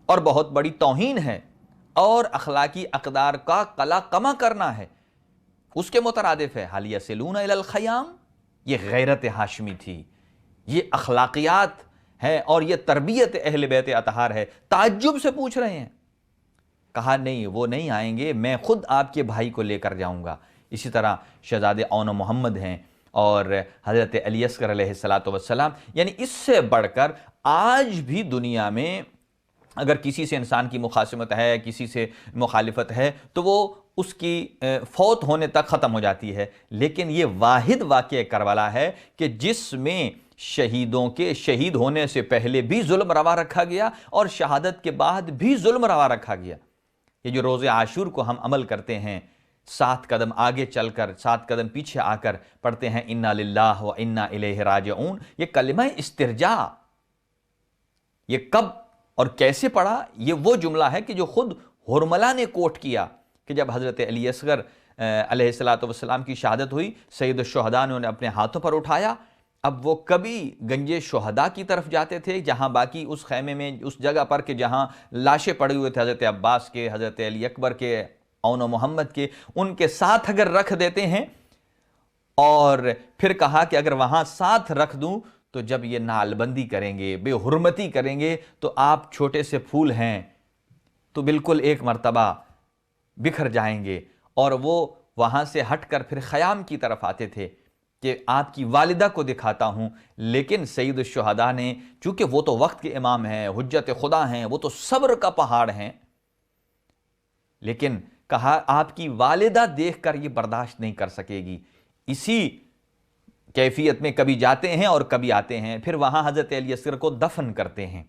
اور بہت بڑی توہین ہے اور اخلاقی اقدار کا قلع کما کرنا ہے۔ اس کے مترادف ہے حل یصلون الی الخیام، یہ غیرت ہاشمی تھی، یہ اخلاقیات ہے اور یہ تربیت اہل بیت اطہار ہے۔ تعجب سے پوچھ رہے ہیں، کہا نہیں وہ نہیں آئیں گے، میں خود آپ کے بھائی کو لے کر جاؤں گا۔ اسی طرح شہزادے اون محمد ہیں اور حضرت علی اصغر علیہ السلام، یعنی اس سے بڑھ کر آج بھی دنیا میں اگر کسی سے انسان کی مخاصمت ہے، کسی سے مخالفت ہے تو وہ اس کی فوت ہونے تک ختم ہو جاتی ہے، لیکن یہ واحد واقعہ کربلا ہے کہ جس میں شہیدوں کے شہید ہونے سے پہلے بھی ظلم روا رکھا گیا اور شہادت کے بعد بھی ظلم روا رکھا گیا۔ یہ جو روز عاشور کو ہم عمل کرتے ہیں، 7 قدم آگے چل کر 7 قدم پیچھے آ کر پڑھتے ہیں انا للہ و انا الیہ راجعون، یہ کلمہ استرجاع، یہ کب اور کیسے پڑھا؟ یہ وہ جملہ ہے کہ جو خود ہرملہ نے کوٹ کیا کہ جب حضرت علی اصغر علیہ السلام کی شہادت ہوئی، سید الشہداء نے انہیں اپنے ہاتھوں پر اٹھایا۔ اب وہ کبھی گنج شہداء کی طرف جاتے تھے جہاں باقی اس خیمے میں، اس جگہ پر کہ جہاں لاشیں پڑے ہوئے تھے حضرت عباس کے، حضرت علی اکبر کے، اون و محمد کے، ان کے ساتھ اگر رکھ دیتے ہیں اور پھر کہا کہ اگر وہاں ساتھ رکھ دوں تو جب یہ نعل بندی کریں گے، بے حرمتی کریں گے تو آپ چھوٹے سے پھول ہیں تو بالکل ایک مرتبہ بکھر جائیں گے۔ اور وہ وہاں سے ہٹ کر پھر خیام کی طرف آتے تھے کہ آپ کی والدہ کو دکھاتا ہوں، لیکن سید الشہداء نے، چونکہ وہ تو وقت کے امام ہیں، حجت خدا ہیں، وہ تو صبر کا پہاڑ ہیں، لیکن کہا آپ کی والدہ دیکھ کر یہ برداشت نہیں کر سکے گی۔ اسی کیفیت میں کبھی جاتے ہیں اور کبھی آتے ہیں، پھر وہاں حضرت علی اصغر کو دفن کرتے ہیں۔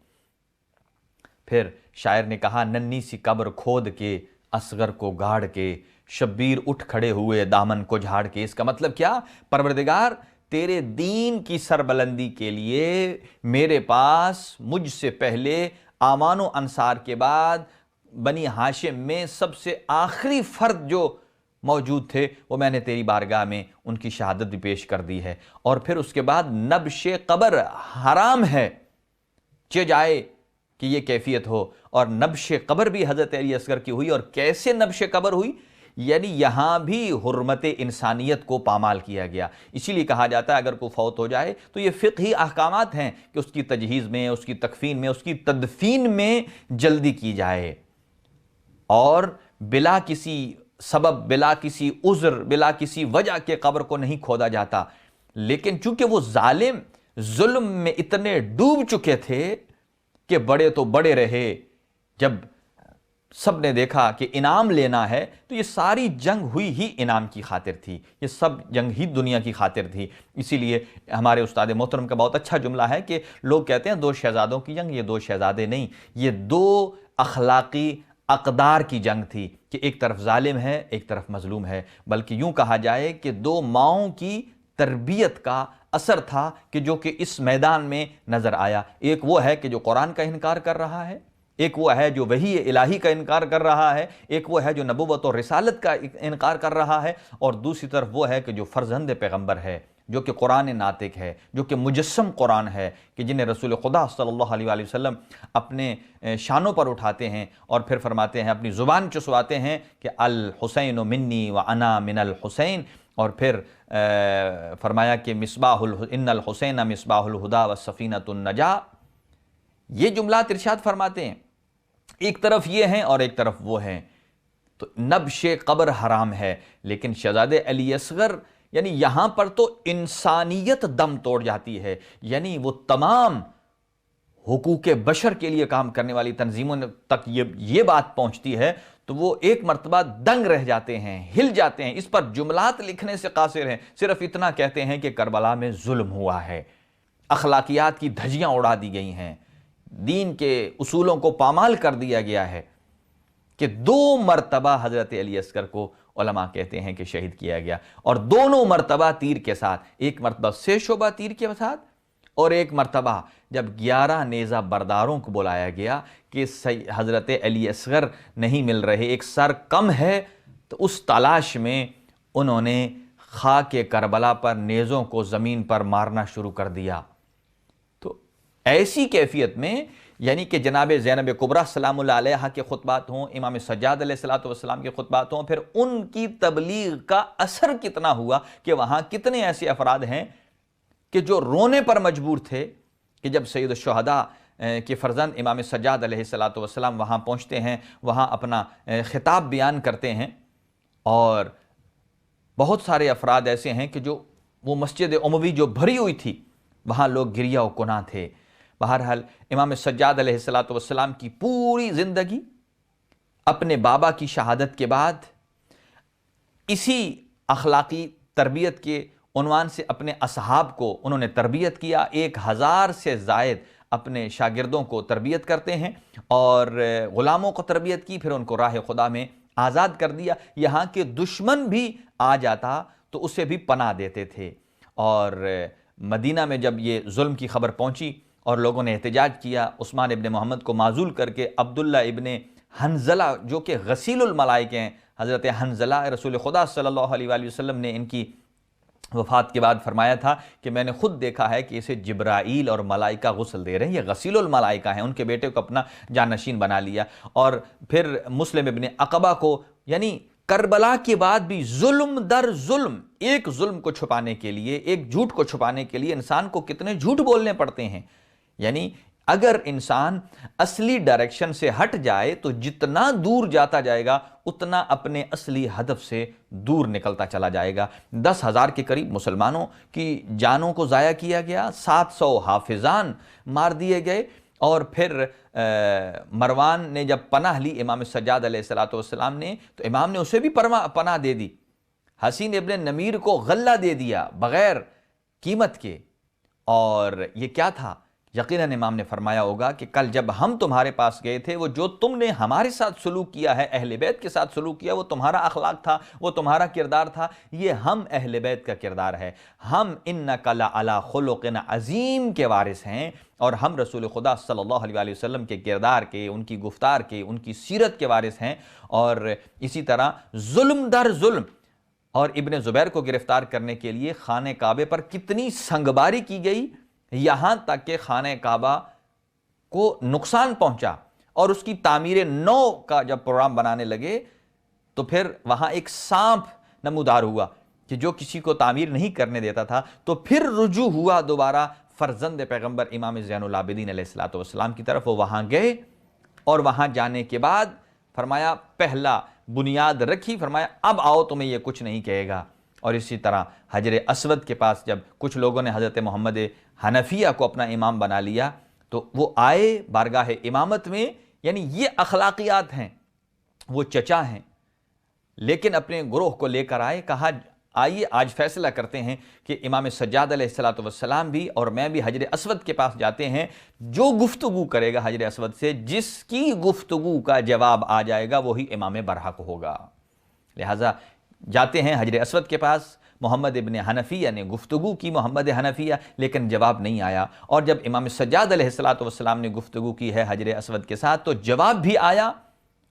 پھر شاعر نے کہا ننھی سی قبر کھود کے اصغر کو گاڑ کے، شبیر اٹھ کھڑے ہوئے دامن کو جھاڑ کے۔ اس کا مطلب کیا؟ پروردگار تیرے دین کی سربلندی کے لیے میرے پاس مجھ سے پہلے آمان و انصار کے بعد بنی ہاشم میں سب سے آخری فرد جو موجود تھے وہ میں نے تیری بارگاہ میں ان کی شہادت بھی پیش کر دی ہے، اور پھر اس کے بعد نبش قبر حرام ہے، چہ جائے کہ یہ کیفیت ہو۔ اور نبش قبر بھی حضرت علی اصغر کی ہوئی، اور کیسے نبش قبر ہوئی؟ یعنی یہاں بھی حرمت انسانیت کو پامال کیا گیا۔ اسی لیے کہا جاتا ہے اگر کوئی فوت ہو جائے تو یہ فقہی احکامات ہیں کہ اس کی تجہیز میں، اس کی تکفین میں، اس کی تدفین میں جلدی کی جائے، اور بلا کسی سبب، بلا کسی عذر، بلا کسی وجہ کے قبر کو نہیں کھودا جاتا۔ لیکن چونکہ وہ ظالم ظلم میں اتنے ڈوب چکے تھے کہ بڑے تو بڑے رہے، جب سب نے دیکھا کہ انعام لینا ہے تو یہ ساری جنگ ہوئی ہی انعام کی خاطر تھی، یہ سب جنگ ہی دنیا کی خاطر تھی۔ اسی لیے ہمارے استاد محترم کا بہت اچھا جملہ ہے کہ لوگ کہتے ہیں 2 شہزادوں کی جنگ، یہ 2 شہزادے نہیں، یہ 2 اخلاقی اقدار کی جنگ تھی کہ ایک طرف ظالم ہے، ایک طرف مظلوم ہے، بلکہ یوں کہا جائے کہ 2 ماؤں کی تربیت کا اثر تھا کہ جو کہ اس میدان میں نظر آیا۔ ایک وہ ہے کہ جو قرآن کا انکار کر رہا ہے، ایک وہ ہے جو وحی الہی کا انکار کر رہا ہے، ایک وہ ہے جو نبوت اور رسالت کا انکار کر رہا ہے، اور دوسری طرف وہ ہے کہ جو فرزند پیغمبر ہے، جو کہ قرآن ناطق ہے، جو کہ مجسم قرآن ہے، کہ جنہیں رسول خدا صلی اللہ علیہ وآلہ وسلم اپنے شانوں پر اٹھاتے ہیں اور پھر فرماتے ہیں، اپنی زبان چسواتے ہیں کہ الحسین منی و انا من الحسین، اور پھر فرمایا کہ ان الحسین مصباح الہدا والسفینۃ النجاہ، یہ جملات ارشاد فرماتے ہیں، ایک طرف یہ ہیں اور ایک طرف وہ ہیں، تو نبش قبر حرام ہے، لیکن شہزادے علی اصغر یعنی یہاں پر تو انسانیت دم توڑ جاتی ہے، یعنی وہ تمام حقوق بشر کے لیے کام کرنے والی تنظیموں تک یہ بات پہنچتی ہے تو وہ ایک مرتبہ دنگ رہ جاتے ہیں، ہل جاتے ہیں، اس پر جملات لکھنے سے قاصر ہیں، صرف اتنا کہتے ہیں کہ کربلا میں ظلم ہوا ہے، اخلاقیات کی دھجیاں اڑا دی گئی ہیں، دین کے اصولوں کو پامال کر دیا گیا ہے، کہ 2 مرتبہ حضرت علی اصغر کو علماء کہتے ہیں کہ شہید کیا گیا، اور دونوں مرتبہ تیر کے ساتھ، ایک مرتبہ 6 شعبہ تیر کے ساتھ، اور ایک مرتبہ جب 11 نیزہ برداروں کو بلایا گیا کہ حضرت علی اصغر نہیں مل رہے، ایک سر کم ہے، تو اس تلاش میں انہوں نے خاک کربلا پر نیزوں کو زمین پر مارنا شروع کر دیا۔ تو ایسی کیفیت میں یعنی کہ جناب زینب کبریٰ سلام اللہ علیہا کے خطبات ہوں، امام سجاد علیہ السلام کے خطبات ہوں، پھر ان کی تبلیغ کا اثر کتنا ہوا کہ وہاں کتنے ایسے افراد ہیں کہ جو رونے پر مجبور تھے کہ جب سید الشہداء کے فرزند امام سجاد علیہ السلام وہاں پہنچتے ہیں، وہاں اپنا خطاب بیان کرتے ہیں، اور بہت سارے افراد ایسے ہیں کہ جو وہ مسجد اموی جو بھری ہوئی تھی وہاں لوگ گریہ و کناں تھے۔ بہرحال امام سجاد علیہ السلام کی پوری زندگی اپنے بابا کی شہادت کے بعد اسی اخلاقی تربیت کے عنوان سے اپنے اصحاب کو انہوں نے تربیت کیا، 1000 سے زائد اپنے شاگردوں کو تربیت کرتے ہیں، اور غلاموں کو تربیت کی، پھر ان کو راہ خدا میں آزاد کر دیا، یہاں کے دشمن بھی آ جاتا تو اسے بھی پناہ دیتے تھے۔ اور مدینہ میں جب یہ ظلم کی خبر پہنچی اور لوگوں نے احتجاج کیا، عثمان ابن محمد کو معزول کر کے عبداللہ ابن حنظلہ جو کہ غسیل الملائکہ ہیں، حضرت حنظلہ رسول خدا صلی اللہ علیہ وآلہ وسلم نے ان کی وفات کے بعد فرمایا تھا کہ میں نے خود دیکھا ہے کہ اسے جبرائیل اور ملائکہ غسل دے رہے ہیں، یہ غسیل الملائکہ ہیں، ان کے بیٹے کو اپنا جانشین بنا لیا۔ اور پھر مسلم ابن عقبہ کو، یعنی کربلا کے بعد بھی ظلم در ظلم، ایک ظلم کو چھپانے کے لیے، ایک جھوٹ کو چھپانے کے لیے انسان کو کتنے جھوٹ بولنے پڑتے ہیں۔ یعنی اگر انسان اصلی ڈائریکشن سے ہٹ جائے تو جتنا دور جاتا جائے گا اتنا اپنے اصلی ہدف سے دور نکلتا چلا جائے گا۔ 10,000 کے قریب مسلمانوں کی جانوں کو ضائع کیا گیا، 700 حافظان مار دیے گئے، اور پھر مروان نے جب پناہ لی امام سجاد علیہ السلام نے تو امام نے اسے بھی پناہ دے دی، حسین ابن نمیر کو غلہ دے دیا بغیر قیمت کے۔ اور یہ کیا تھا؟ یقیناً امام نے فرمایا ہوگا کہ کل جب ہم تمہارے پاس گئے تھے، وہ جو تم نے ہمارے ساتھ سلوک کیا ہے، اہل بیت کے ساتھ سلوک کیا، وہ تمہارا اخلاق تھا، وہ تمہارا کردار تھا، یہ ہم اہل بیت کا کردار ہے، ہم انک لعلی خلق عظیم کے وارث ہیں، اور ہم رسول خدا صلی اللہ علیہ وآلہ وسلم کے کردار کے، ان کی گفتار کے، ان کی سیرت کے وارث ہیں۔ اور اسی طرح ظلم در ظلم، اور ابن زبیر کو گرفتار کرنے کے لیے خانہ کعبے پر کتنی سنگباری کی گئی، یہاں تک کہ خانہ کعبہ کو نقصان پہنچا، اور اس کی تعمیر نو کا جب پروگرام بنانے لگے تو پھر وہاں ایک سانپ نمودار ہوا کہ جو کسی کو تعمیر نہیں کرنے دیتا تھا، تو پھر رجوع ہوا دوبارہ فرزند پیغمبر امام زین العابدین علیہ السلام کی طرف۔ وہ وہاں گئے، اور وہاں جانے کے بعد فرمایا پہلا بنیاد رکھی، فرمایا اب آؤ تمہیں یہ کچھ نہیں کہے گا۔ اور اسی طرح حجر اسود کے پاس جب کچھ لوگوں نے حضرت محمد حنفیہ کو اپنا امام بنا لیا تو وہ آئے بارگاہ امامت میں، یعنی یہ اخلاقیات ہیں، وہ چچا ہیں لیکن اپنے گروہ کو لے کر آئے، کہا آئیے آج فیصلہ کرتے ہیں کہ امام سجاد علیہ السلام بھی اور میں بھی حجر اسود کے پاس جاتے ہیں، جو گفتگو کرے گا حجر اسود سے، جس کی گفتگو کا جواب آ جائے گا وہی امام برحق ہوگا۔ لہٰذا جاتے ہیں حجر اسود کے پاس، محمد ابن حنفیہ نے گفتگو کی، محمد حنفیہ، لیکن جواب نہیں آیا، اور جب امام سجاد علیہ السلام نے گفتگو کی ہے حجر اسود کے ساتھ تو جواب بھی آیا،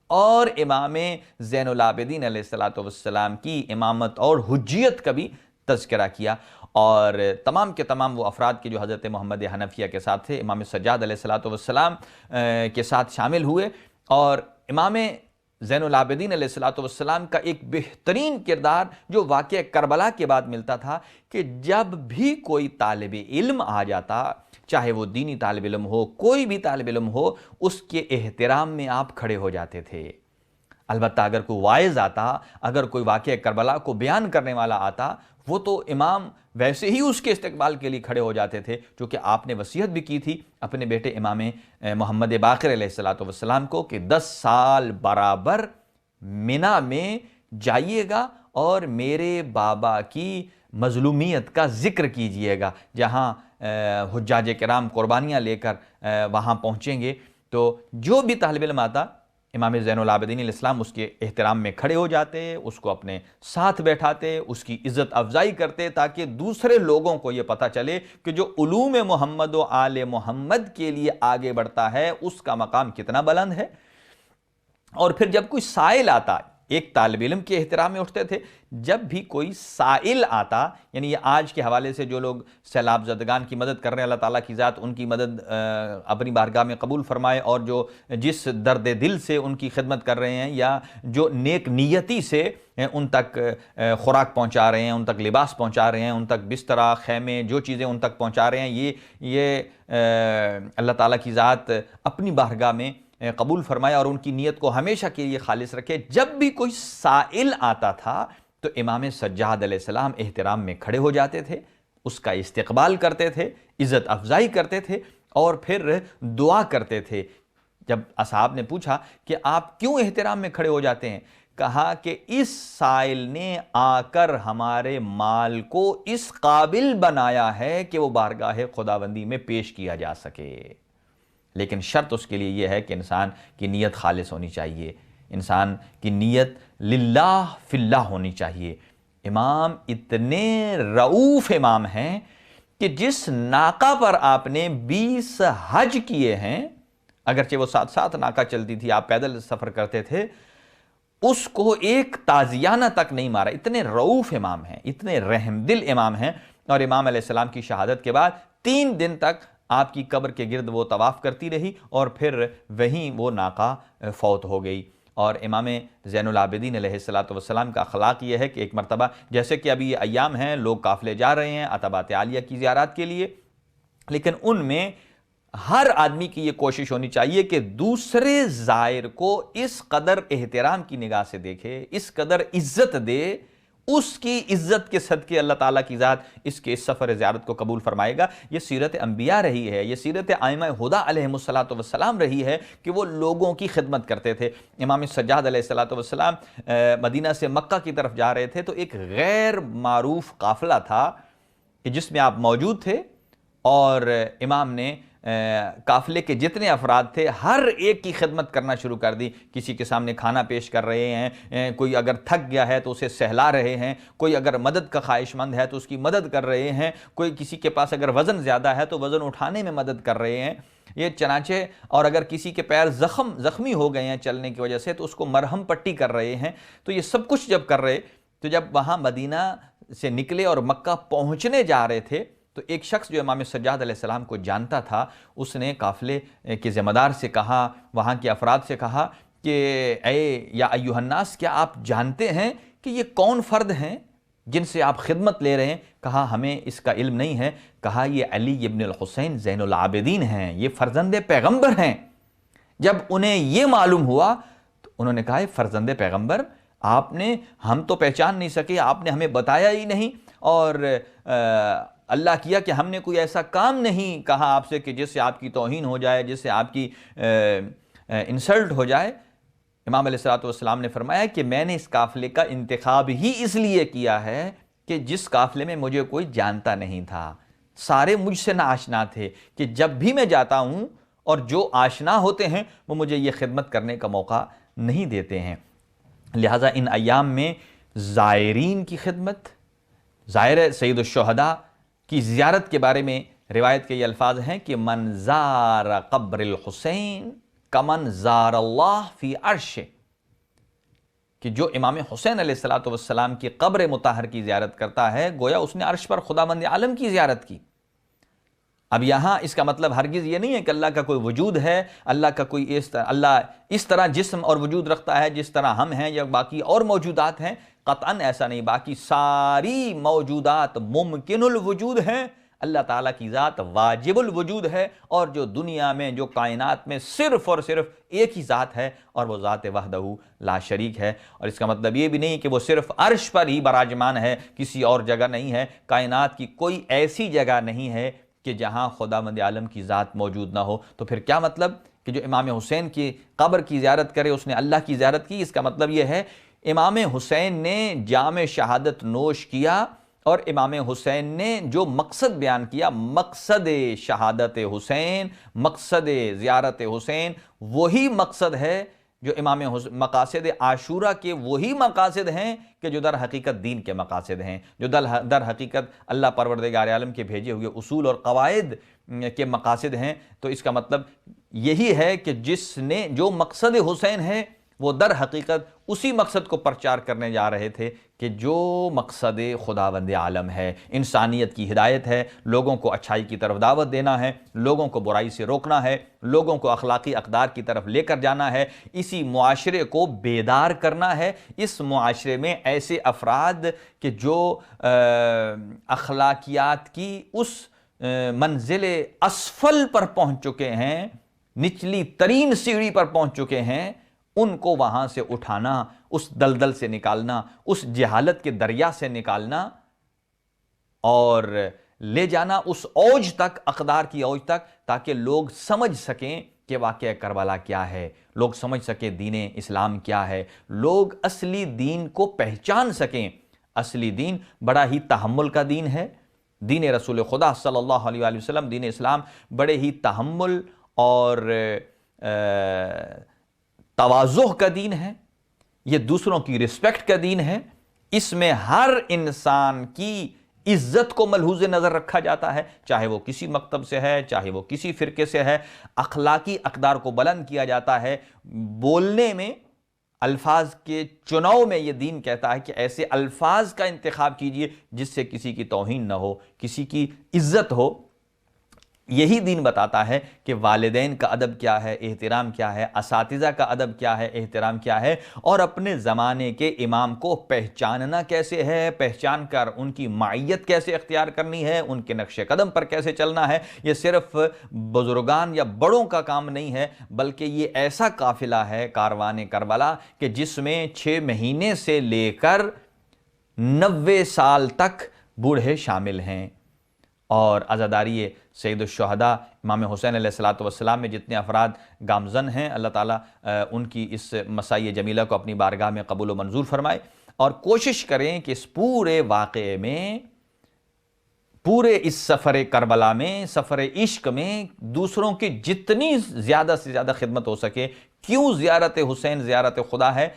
اور امام زین العابدین علیہ السلام کی امامت اور حجیت کا بھی تذکرہ کیا، اور تمام کے تمام وہ افراد کے جو حضرت محمد حنفیہ کے ساتھ تھے امام سجاد علیہ السلام کے ساتھ شامل ہوئے، اور امام زین العابدین علیہ الصلوۃ والسلام کا ایک بہترین کردار جو واقعہ کربلا کے بعد ملتا تھا کہ جب بھی کوئی طالب علم آ جاتا، چاہے وہ دینی طالب علم ہو، کوئی بھی طالب علم ہو، اس کے احترام میں آپ کھڑے ہو جاتے تھے۔ البتہ اگر کوئی واعظ آتا، اگر کوئی واقعہ کربلا کو بیان کرنے والا آتا، وہ تو امام ویسے ہی اس کے استقبال کے لیے کھڑے ہو جاتے تھے، چونکہ آپ نے وصیت بھی کی تھی اپنے بیٹے امام محمد باقر علیہ الصلوۃ والسلام کو کہ 10 سال برابر منی میں جائیے گا اور میرے بابا کی مظلومیت کا ذکر کیجئے گا۔ جہاں حجاج کرام قربانیاں لے کر وہاں پہنچیں گے تو جو بھی طالب علم آتا، امام زین العابدین علیہ السلام اس کے احترام میں کھڑے ہو جاتے، اس کو اپنے ساتھ بیٹھاتے، اس کی عزت افزائی کرتے، تاکہ دوسرے لوگوں کو یہ پتہ چلے کہ جو علوم محمد و آل محمد کے لیے آگے بڑھتا ہے اس کا مقام کتنا بلند ہے۔ اور پھر جب کوئی سائل آتا، ایک طالب علم کے احترام میں اٹھتے تھے، جب بھی کوئی سائل آتا، یعنی یہ آج کے حوالے سے جو لوگ سیلاب زدگان کی مدد کر رہے ہیں، اللہ تعالیٰ کی ذات ان کی مدد اپنی بارگاہ میں قبول فرمائے، اور جو جس درد دل سے ان کی خدمت کر رہے ہیں یا جو نیک نیتی سے ان تک خوراک پہنچا رہے ہیں، ان تک لباس پہنچا رہے ہیں، ان تک بستر خیمے جو چیزیں ان تک پہنچا رہے ہیں، یہ اللہ تعالیٰ کی ذات اپنی بارگاہ میں قبول فرمائے اور ان کی نیت کو ہمیشہ کے لیے خالص رکھے۔ جب بھی کوئی سائل آتا تھا تو امام سجاد علیہ السلام احترام میں کھڑے ہو جاتے تھے، اس کا استقبال کرتے تھے، عزت افزائی کرتے تھے اور پھر دعا کرتے تھے۔ جب اصحاب نے پوچھا کہ آپ کیوں احترام میں کھڑے ہو جاتے ہیں، کہا کہ اس سائل نے آ کر ہمارے مال کو اس قابل بنایا ہے کہ وہ بارگاہ خداوندی میں پیش کیا جا سکے، لیکن شرط اس کے لیے یہ ہے کہ انسان کی نیت خالص ہونی چاہیے، انسان کی نیت للہ فی اللہ ہونی چاہیے۔ امام اتنے رؤوف امام ہیں کہ جس ناقہ پر آپ نے 20 حج کیے ہیں، اگرچہ وہ ساتھ ساتھ ناقہ چلتی تھی، آپ پیدل سفر کرتے تھے، اس کو ایک تازیانہ تک نہیں مارا۔ اتنے رؤوف امام ہیں، اتنے رحم دل امام ہیں۔ اور امام علیہ السلام کی شہادت کے بعد 3 دن تک آپ کی قبر کے گرد وہ طواف کرتی رہی اور پھر وہیں وہ ناقہ فوت ہو گئی۔ اور امام زین العابدین علیہ السلام کا اخلاق یہ ہے کہ ایک مرتبہ، جیسے کہ ابھی یہ ایام ہیں، لوگ قافلے جا رہے ہیں عتبات عالیہ کی زیارات کے لیے، لیکن ان میں ہر آدمی کی یہ کوشش ہونی چاہیے کہ دوسرے زائر کو اس قدر احترام کی نگاہ سے دیکھے، اس قدر عزت دے، اس کی عزت کے صدقے اللہ تعالیٰ کی ذات اس کے اس سفر زیارت کو قبول فرمائے گا۔ یہ سیرت انبیاء رہی ہے، یہ سیرت ائمہ ہدیٰ علیہم السلام رہی ہے کہ وہ لوگوں کی خدمت کرتے تھے۔ امام سجاد علیہ السلام مدینہ سے مکہ کی طرف جا رہے تھے تو ایک غیر معروف قافلہ تھا کہ جس میں آپ موجود تھے، اور امام نے قافلے کے جتنے افراد تھے ہر ایک کی خدمت کرنا شروع کر دی۔ کسی کے سامنے کھانا پیش کر رہے ہیں، کوئی اگر تھک گیا ہے تو اسے سہلا رہے ہیں، کوئی اگر مدد کا خواہش مند ہے تو اس کی مدد کر رہے ہیں، کوئی کسی کے پاس اگر وزن زیادہ ہے تو وزن اٹھانے میں مدد کر رہے ہیں، یہ چنانچہ، اور اگر کسی کے پیر زخمی ہو گئے ہیں چلنے کی وجہ سے تو اس کو مرہم پٹی کر رہے ہیں۔ تو یہ سب کچھ جب کر رہے تو جب وہاں مدینہ سے نکلے اور مکہ پہنچنے جا رہے تھے تو ایک شخص جو امام سجاد علیہ السلام کو جانتا تھا، اس نے قافلے کے ذمہ دار سے کہا، وہاں کے افراد سے کہا کہ اے یا ایھا الناس، کیا آپ جانتے ہیں کہ یہ کون فرد ہیں جن سے آپ خدمت لے رہے ہیں؟ کہا ہمیں اس کا علم نہیں ہے۔ کہا یہ علی ابن الحسین زین العابدین ہیں، یہ فرزند پیغمبر ہیں۔ جب انہیں یہ معلوم ہوا تو انہوں نے کہا فرزند پیغمبر، آپ نے، ہم تو پہچان نہیں سکے، آپ نے ہمیں بتایا ہی نہیں، اور اللہ کیا کہ ہم نے کوئی ایسا کام نہیں کہا آپ سے کہ جس سے آپ کی توہین ہو جائے، جس سے آپ کی انسلٹ ہو جائے۔ امام علیہ السلام نے فرمایا کہ میں نے اس قافلے کا انتخاب ہی اس لیے کیا ہے کہ جس قافلے میں مجھے کوئی جانتا نہیں تھا، سارے مجھ سے ناآشنا تھے، کہ جب بھی میں جاتا ہوں اور جو آشنا ہوتے ہیں وہ مجھے یہ خدمت کرنے کا موقع نہیں دیتے ہیں۔ لہٰذا ان ایام میں زائرین کی خدمت، زائر سید الشہداء کی زیارت کے بارے میں روایت کے یہ الفاظ ہیں کہ من زار قبر الحسین کمن زار اللہ فی عرش، کہ جو امام حسین علیہ السلام کی قبر مطہر کی زیارت کرتا ہے گویا اس نے عرش پر خداوند عالم کی زیارت کی۔ اب یہاں اس کا مطلب ہرگز یہ نہیں ہے کہ اللہ کا کوئی وجود ہے، اللہ کا کوئی اللہ اس طرح جسم اور وجود رکھتا ہے جس طرح ہم ہیں یا باقی اور موجودات ہیں، قطعاً ایسا نہیں۔ باقی ساری موجودات ممکن الوجود ہیں، اللہ تعالیٰ کی ذات واجب الوجود ہے، اور جو دنیا میں جو کائنات میں صرف اور صرف ایک ہی ذات ہے، اور وہ ذات وحدہ لا شریک ہے۔ اور اس کا مطلب یہ بھی نہیں کہ وہ صرف عرش پر ہی براجمان ہے، کسی اور جگہ نہیں ہے۔ کائنات کی کوئی ایسی جگہ نہیں ہے کہ جہاں خداوند عالم کی ذات موجود نہ ہو۔ تو پھر کیا مطلب کہ جو امام حسین کی قبر کی زیارت کرے اس نے اللہ کی زیارت کی؟ اس کا مطلب یہ ہے امام حسین نے جام شہادت نوش کیا، اور امام حسین نے جو مقصد بیان کیا، مقصد شہادت حسین، مقصد زیارت حسین، وہی مقصد ہے جو امام مقاصد عاشورہ کے وہی مقاصد ہیں کہ جو در حقیقت دین کے مقاصد ہیں، جو در حقیقت اللہ پروردگار عالم کے بھیجے ہوئے اصول اور قواعد کے مقاصد ہیں۔ تو اس کا مطلب یہی ہے کہ جس نے جو مقصد حسین ہے وہ در حقیقت اسی مقصد کو پرچار کرنے جا رہے تھے کہ جو مقصد خداوند عالم ہے، انسانیت کی ہدایت ہے، لوگوں کو اچھائی کی طرف دعوت دینا ہے، لوگوں کو برائی سے روکنا ہے، لوگوں کو اخلاقی اقدار کی طرف لے کر جانا ہے، اسی معاشرے کو بیدار کرنا ہے۔ اس معاشرے میں ایسے افراد کہ جو اخلاقیات کی اس منزل اسفل پر پہنچ چکے ہیں، نچلی ترین سیڑھی پر پہنچ چکے ہیں، ان کو وہاں سے اٹھانا، اس دلدل سے نکالنا، اس جہالت کے دریا سے نکالنا اور لے جانا اس اوج تک، اقدار کی اوج تک، تاکہ لوگ سمجھ سکیں کہ واقعہ کربلا کیا ہے، لوگ سمجھ سکیں دین اسلام کیا ہے، لوگ اصلی دین کو پہچان سکیں۔ اصلی دین بڑا ہی تحمل کا دین ہے، دین رسول خدا صلی اللہ علیہ وآلہ وسلم، دین اسلام بڑے ہی تحمل اور تواضع کا دین ہے، یہ دوسروں کی رسپیکٹ کا دین ہے۔ اس میں ہر انسان کی عزت کو ملحوظ نظر رکھا جاتا ہے، چاہے وہ کسی مکتب سے ہے، چاہے وہ کسی فرقے سے ہے۔ اخلاقی اقدار کو بلند کیا جاتا ہے، بولنے میں، الفاظ کے چناؤ میں یہ دین کہتا ہے کہ ایسے الفاظ کا انتخاب کیجئے جس سے کسی کی توہین نہ ہو، کسی کی عزت ہو۔ یہی دین بتاتا ہے کہ والدین کا ادب کیا ہے، احترام کیا ہے، اساتذہ کا ادب کیا ہے، احترام کیا ہے، اور اپنے زمانے کے امام کو پہچاننا کیسے ہے، پہچان کر ان کی معیت کیسے اختیار کرنی ہے، ان کے نقش قدم پر کیسے چلنا ہے۔ یہ صرف بزرگان یا بڑوں کا کام نہیں ہے، بلکہ یہ ایسا قافلہ ہے کاروان کربلا کہ جس میں 6 مہینے سے لے کر 90 سال تک بوڑھے شامل ہیں۔ اور عزاداری سید الشہداء امام حسین علیہ السلام میں جتنے افراد گامزن ہیں، اللہ تعالیٰ ان کی اس مسائی جمیلہ کو اپنی بارگاہ میں قبول و منظور فرمائے، اور کوشش کریں کہ اس پورے واقعے میں، پورے اس سفر کربلا میں، سفر عشق میں دوسروں کی جتنی زیادہ سے زیادہ خدمت ہو سکے۔ کیوں زیارت حسین زیارت خدا ہے؟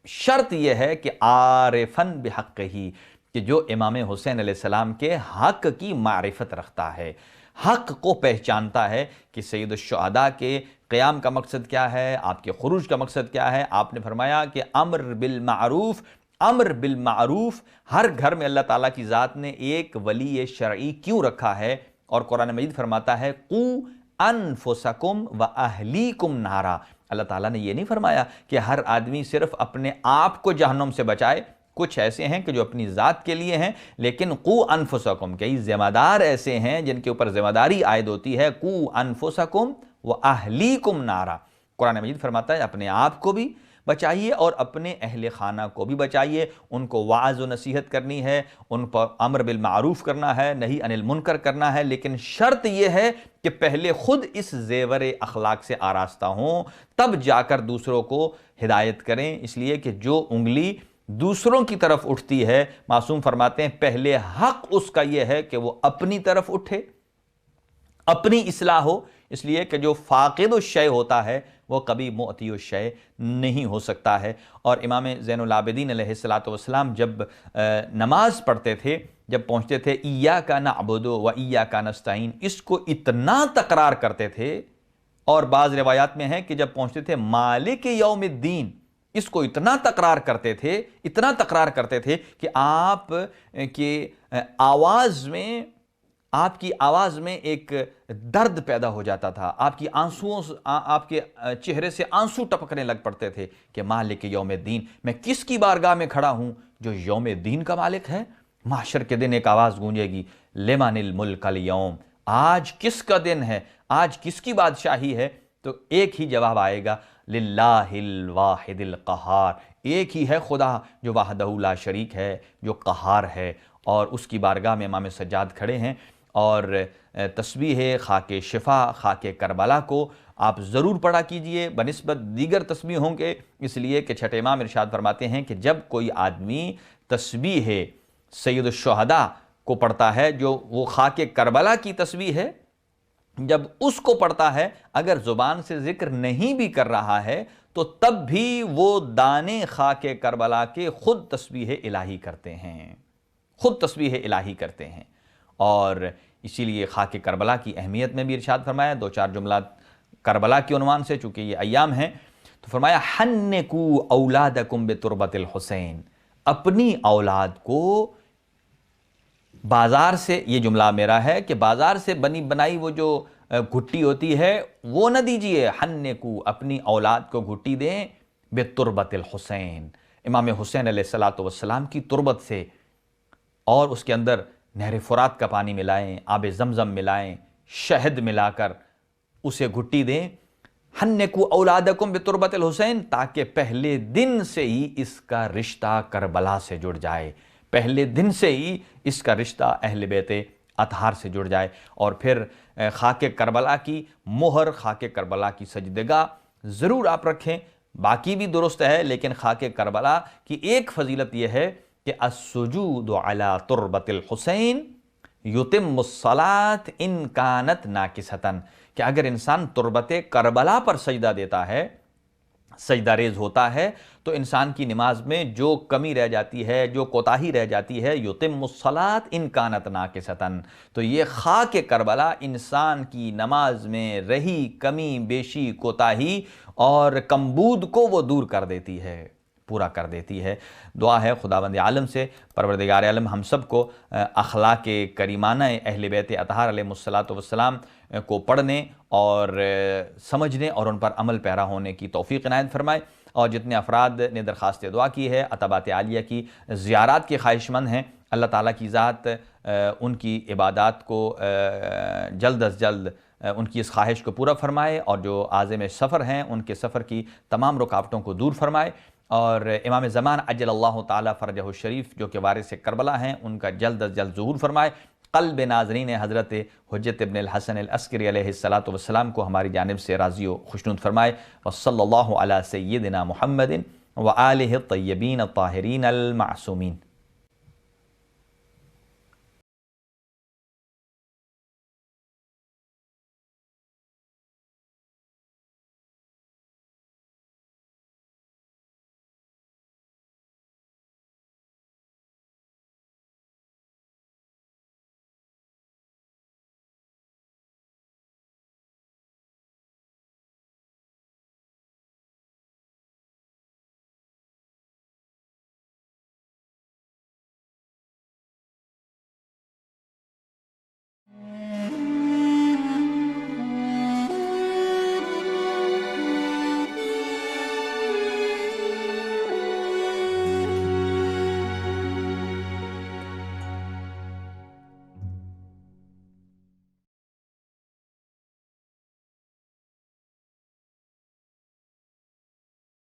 شرط یہ ہے کہ عارفاً بحق ہی، کہ جو امام حسین علیہ السلام کے حق کی معرفت رکھتا ہے، حق کو پہچانتا ہے کہ سید الشہداء کے قیام کا مقصد کیا ہے، آپ کے خروج کا مقصد کیا ہے۔ آپ نے فرمایا کہ امر بالمعروف، امر بالمعروف، ہر گھر میں اللہ تعالیٰ کی ذات نے ایک ولی شرعی کیوں رکھا ہے، اور قرآن مجید فرماتا ہے قو انفسکم و اہلیکم نارا۔ اللہ تعالیٰ نے یہ نہیں فرمایا کہ ہر آدمی صرف اپنے آپ کو جہنم سے بچائے، کچھ ایسے ہیں کہ جو اپنی ذات کے لیے ہیں، لیکن قو انفسکم، کئی ذمہ دار ایسے ہیں جن کے اوپر ذمہ داری عائد ہوتی ہے، قو انفسکم و اہلیکم نارا۔ قرآن مجید فرماتا ہے اپنے آپ کو بھی بچائیے اور اپنے اہل خانہ کو بھی بچائیے، ان کو وعظ و نصیحت کرنی ہے، ان پر امر بالمعروف کرنا ہے، نہی عن المنکر کرنا ہے، لیکن شرط یہ ہے کہ پہلے خود اس زیور اخلاق سے آراستہ ہوں، تب جا کر دوسروں کو ہدایت کریں۔ اس لیے کہ جو انگلی دوسروں کی طرف اٹھتی ہے، معصوم فرماتے ہیں پہلے حق اس کا یہ ہے کہ وہ اپنی طرف اٹھے، اپنی اصلاح ہو۔ اس لیے کہ جو فاقد الشیء ہوتا ہے وہ کبھی معطی الشیء نہیں ہو سکتا ہے۔ اور امام زین العابدین علیہ السلام جب نماز پڑھتے تھے، جب پہنچتے تھے ایاک نعبد و ایاک نستعین، اس کو اتنا تکرار کرتے تھے، اور بعض روایات میں ہے کہ جب پہنچتے تھے مالک یوم الدین، اس کو اتنا تکرار کرتے تھے، اتنا تکرار کرتے تھے کہ آپ کے آواز میں آپ کی آواز میں ایک درد پیدا ہو جاتا تھا، آپ کی آپ کے چہرے سے آنسو ٹپکنے لگ پڑتے تھے کہ مالک یوم الدین، میں کس کی بارگاہ میں کھڑا ہوں جو یوم الدین کا مالک ہے۔ محشر کے دن ایک آواز گونجے گی، لمن الملک اليوم، آج کس کا دن ہے، آج کس کی بادشاہی ہے؟ تو ایک ہی جواب آئے گا، للہ الواحد القہار، ایک ہی ہے خدا جو وحدہ لا شریک ہے، جو قہار ہے۔ اور اس کی بارگاہ میں امام سجاد کھڑے ہیں، اور تسبیح خاک شفا، خاک کربلا کو آپ ضرور پڑھا کیجئے بنسبت دیگر تسبیحوں کے، اس لیے کہ چھٹے امام ارشاد فرماتے ہیں کہ جب کوئی آدمی تسبیح سید الشہداء کو پڑھتا ہے، جو وہ خاک کربلا کی تسبیح ہے، جب اس کو پڑھتا ہے، اگر زبان سے ذکر نہیں بھی کر رہا ہے تو تب بھی وہ دانے خاک کربلا کے خود تسبیح الہی کرتے ہیں، خود تسبیح الہی کرتے ہیں۔ اور اسی لیے خاک کربلا کی اہمیت میں بھی ارشاد فرمایا، دو چار جملات کربلا کے عنوان سے، چونکہ یہ ایام ہیں، تو فرمایا حنکوا اولادکم بتربۃ الحسین، اپنی اولاد کو بازار سے، یہ جملہ میرا ہے کہ بازار سے بنی بنائی وہ جو گھٹی ہوتی ہے وہ نہ دیجئے، حنکوا، اپنی اولاد کو گھٹی دیں بتربۃ الحسین، امام حسین علیہ السلام کی تربت سے، اور اس کے اندر نہر فرات کا پانی ملائیں، آب زمزم ملائیں، شہد ملا کر اسے گھٹی دیں۔ حنکوا اولادکم بتربۃ الحسین، تاکہ پہلے دن سے ہی اس کا رشتہ کربلا سے جڑ جائے، پہلے دن سے ہی اس کا رشتہ اہل بیت اطہار سے جڑ جائے۔ اور پھر خاک کربلا کی مہر، خاک کربلا کی سجدگاہ ضرور آپ رکھیں، باقی بھی درست ہے، لیکن خاک کربلا کی ایک فضیلت یہ ہے کہ السجود علی تربۃ الحسین یتم الصلاۃ ان کانت ناقصۃ، کہ اگر انسان تربت کربلا پر سجدہ دیتا ہے، سجدہ ریز ہوتا ہے، تو انسان کی نماز میں جو کمی رہ جاتی ہے، جو کوتاہی رہ جاتی ہے، یتم الصلاۃ ان کانت ناقصۃ، تو یہ خاک کربلا انسان کی نماز میں رہی کمی بیشی کوتاہی اور کمبود کو وہ دور کر دیتی ہے، پورا کر دیتی ہے۔ دعا ہے خداوند عالم سے، پروردگار عالم ہم سب کو اخلاق کریمانہ اہل بیت اطہار علیہ السلام کو پڑھنے اور سمجھنے اور ان پر عمل پیرا ہونے کی توفیق عنایت فرمائے۔ اور جتنے افراد نے درخواست دعا کی ہے، عتبات عالیہ کی زیارات کے خواہش مند ہیں، اللہ تعالیٰ کی ذات ان کی عبادات کو جلد از جلد ان کی اس خواہش کو پورا فرمائے، اور جو عازم سفر ہیں ان کے سفر کی تمام رکاوٹوں کو دور فرمائے، اور امام زمان عجل اللہ تعالیٰ فرجہ الشریف جو کہ وارث کربلا ہیں ان کا جلد از جلد ظہور فرمائے۔ قلب ناظرین حضرت حجت ابن الحسن العسکری علیہ السلام کو ہماری جانب سے راضی و خوشنود فرمائے۔ وصلی اللہ علی سیدنا محمد وآلہ الطیبین الطاہرین المعصومین۔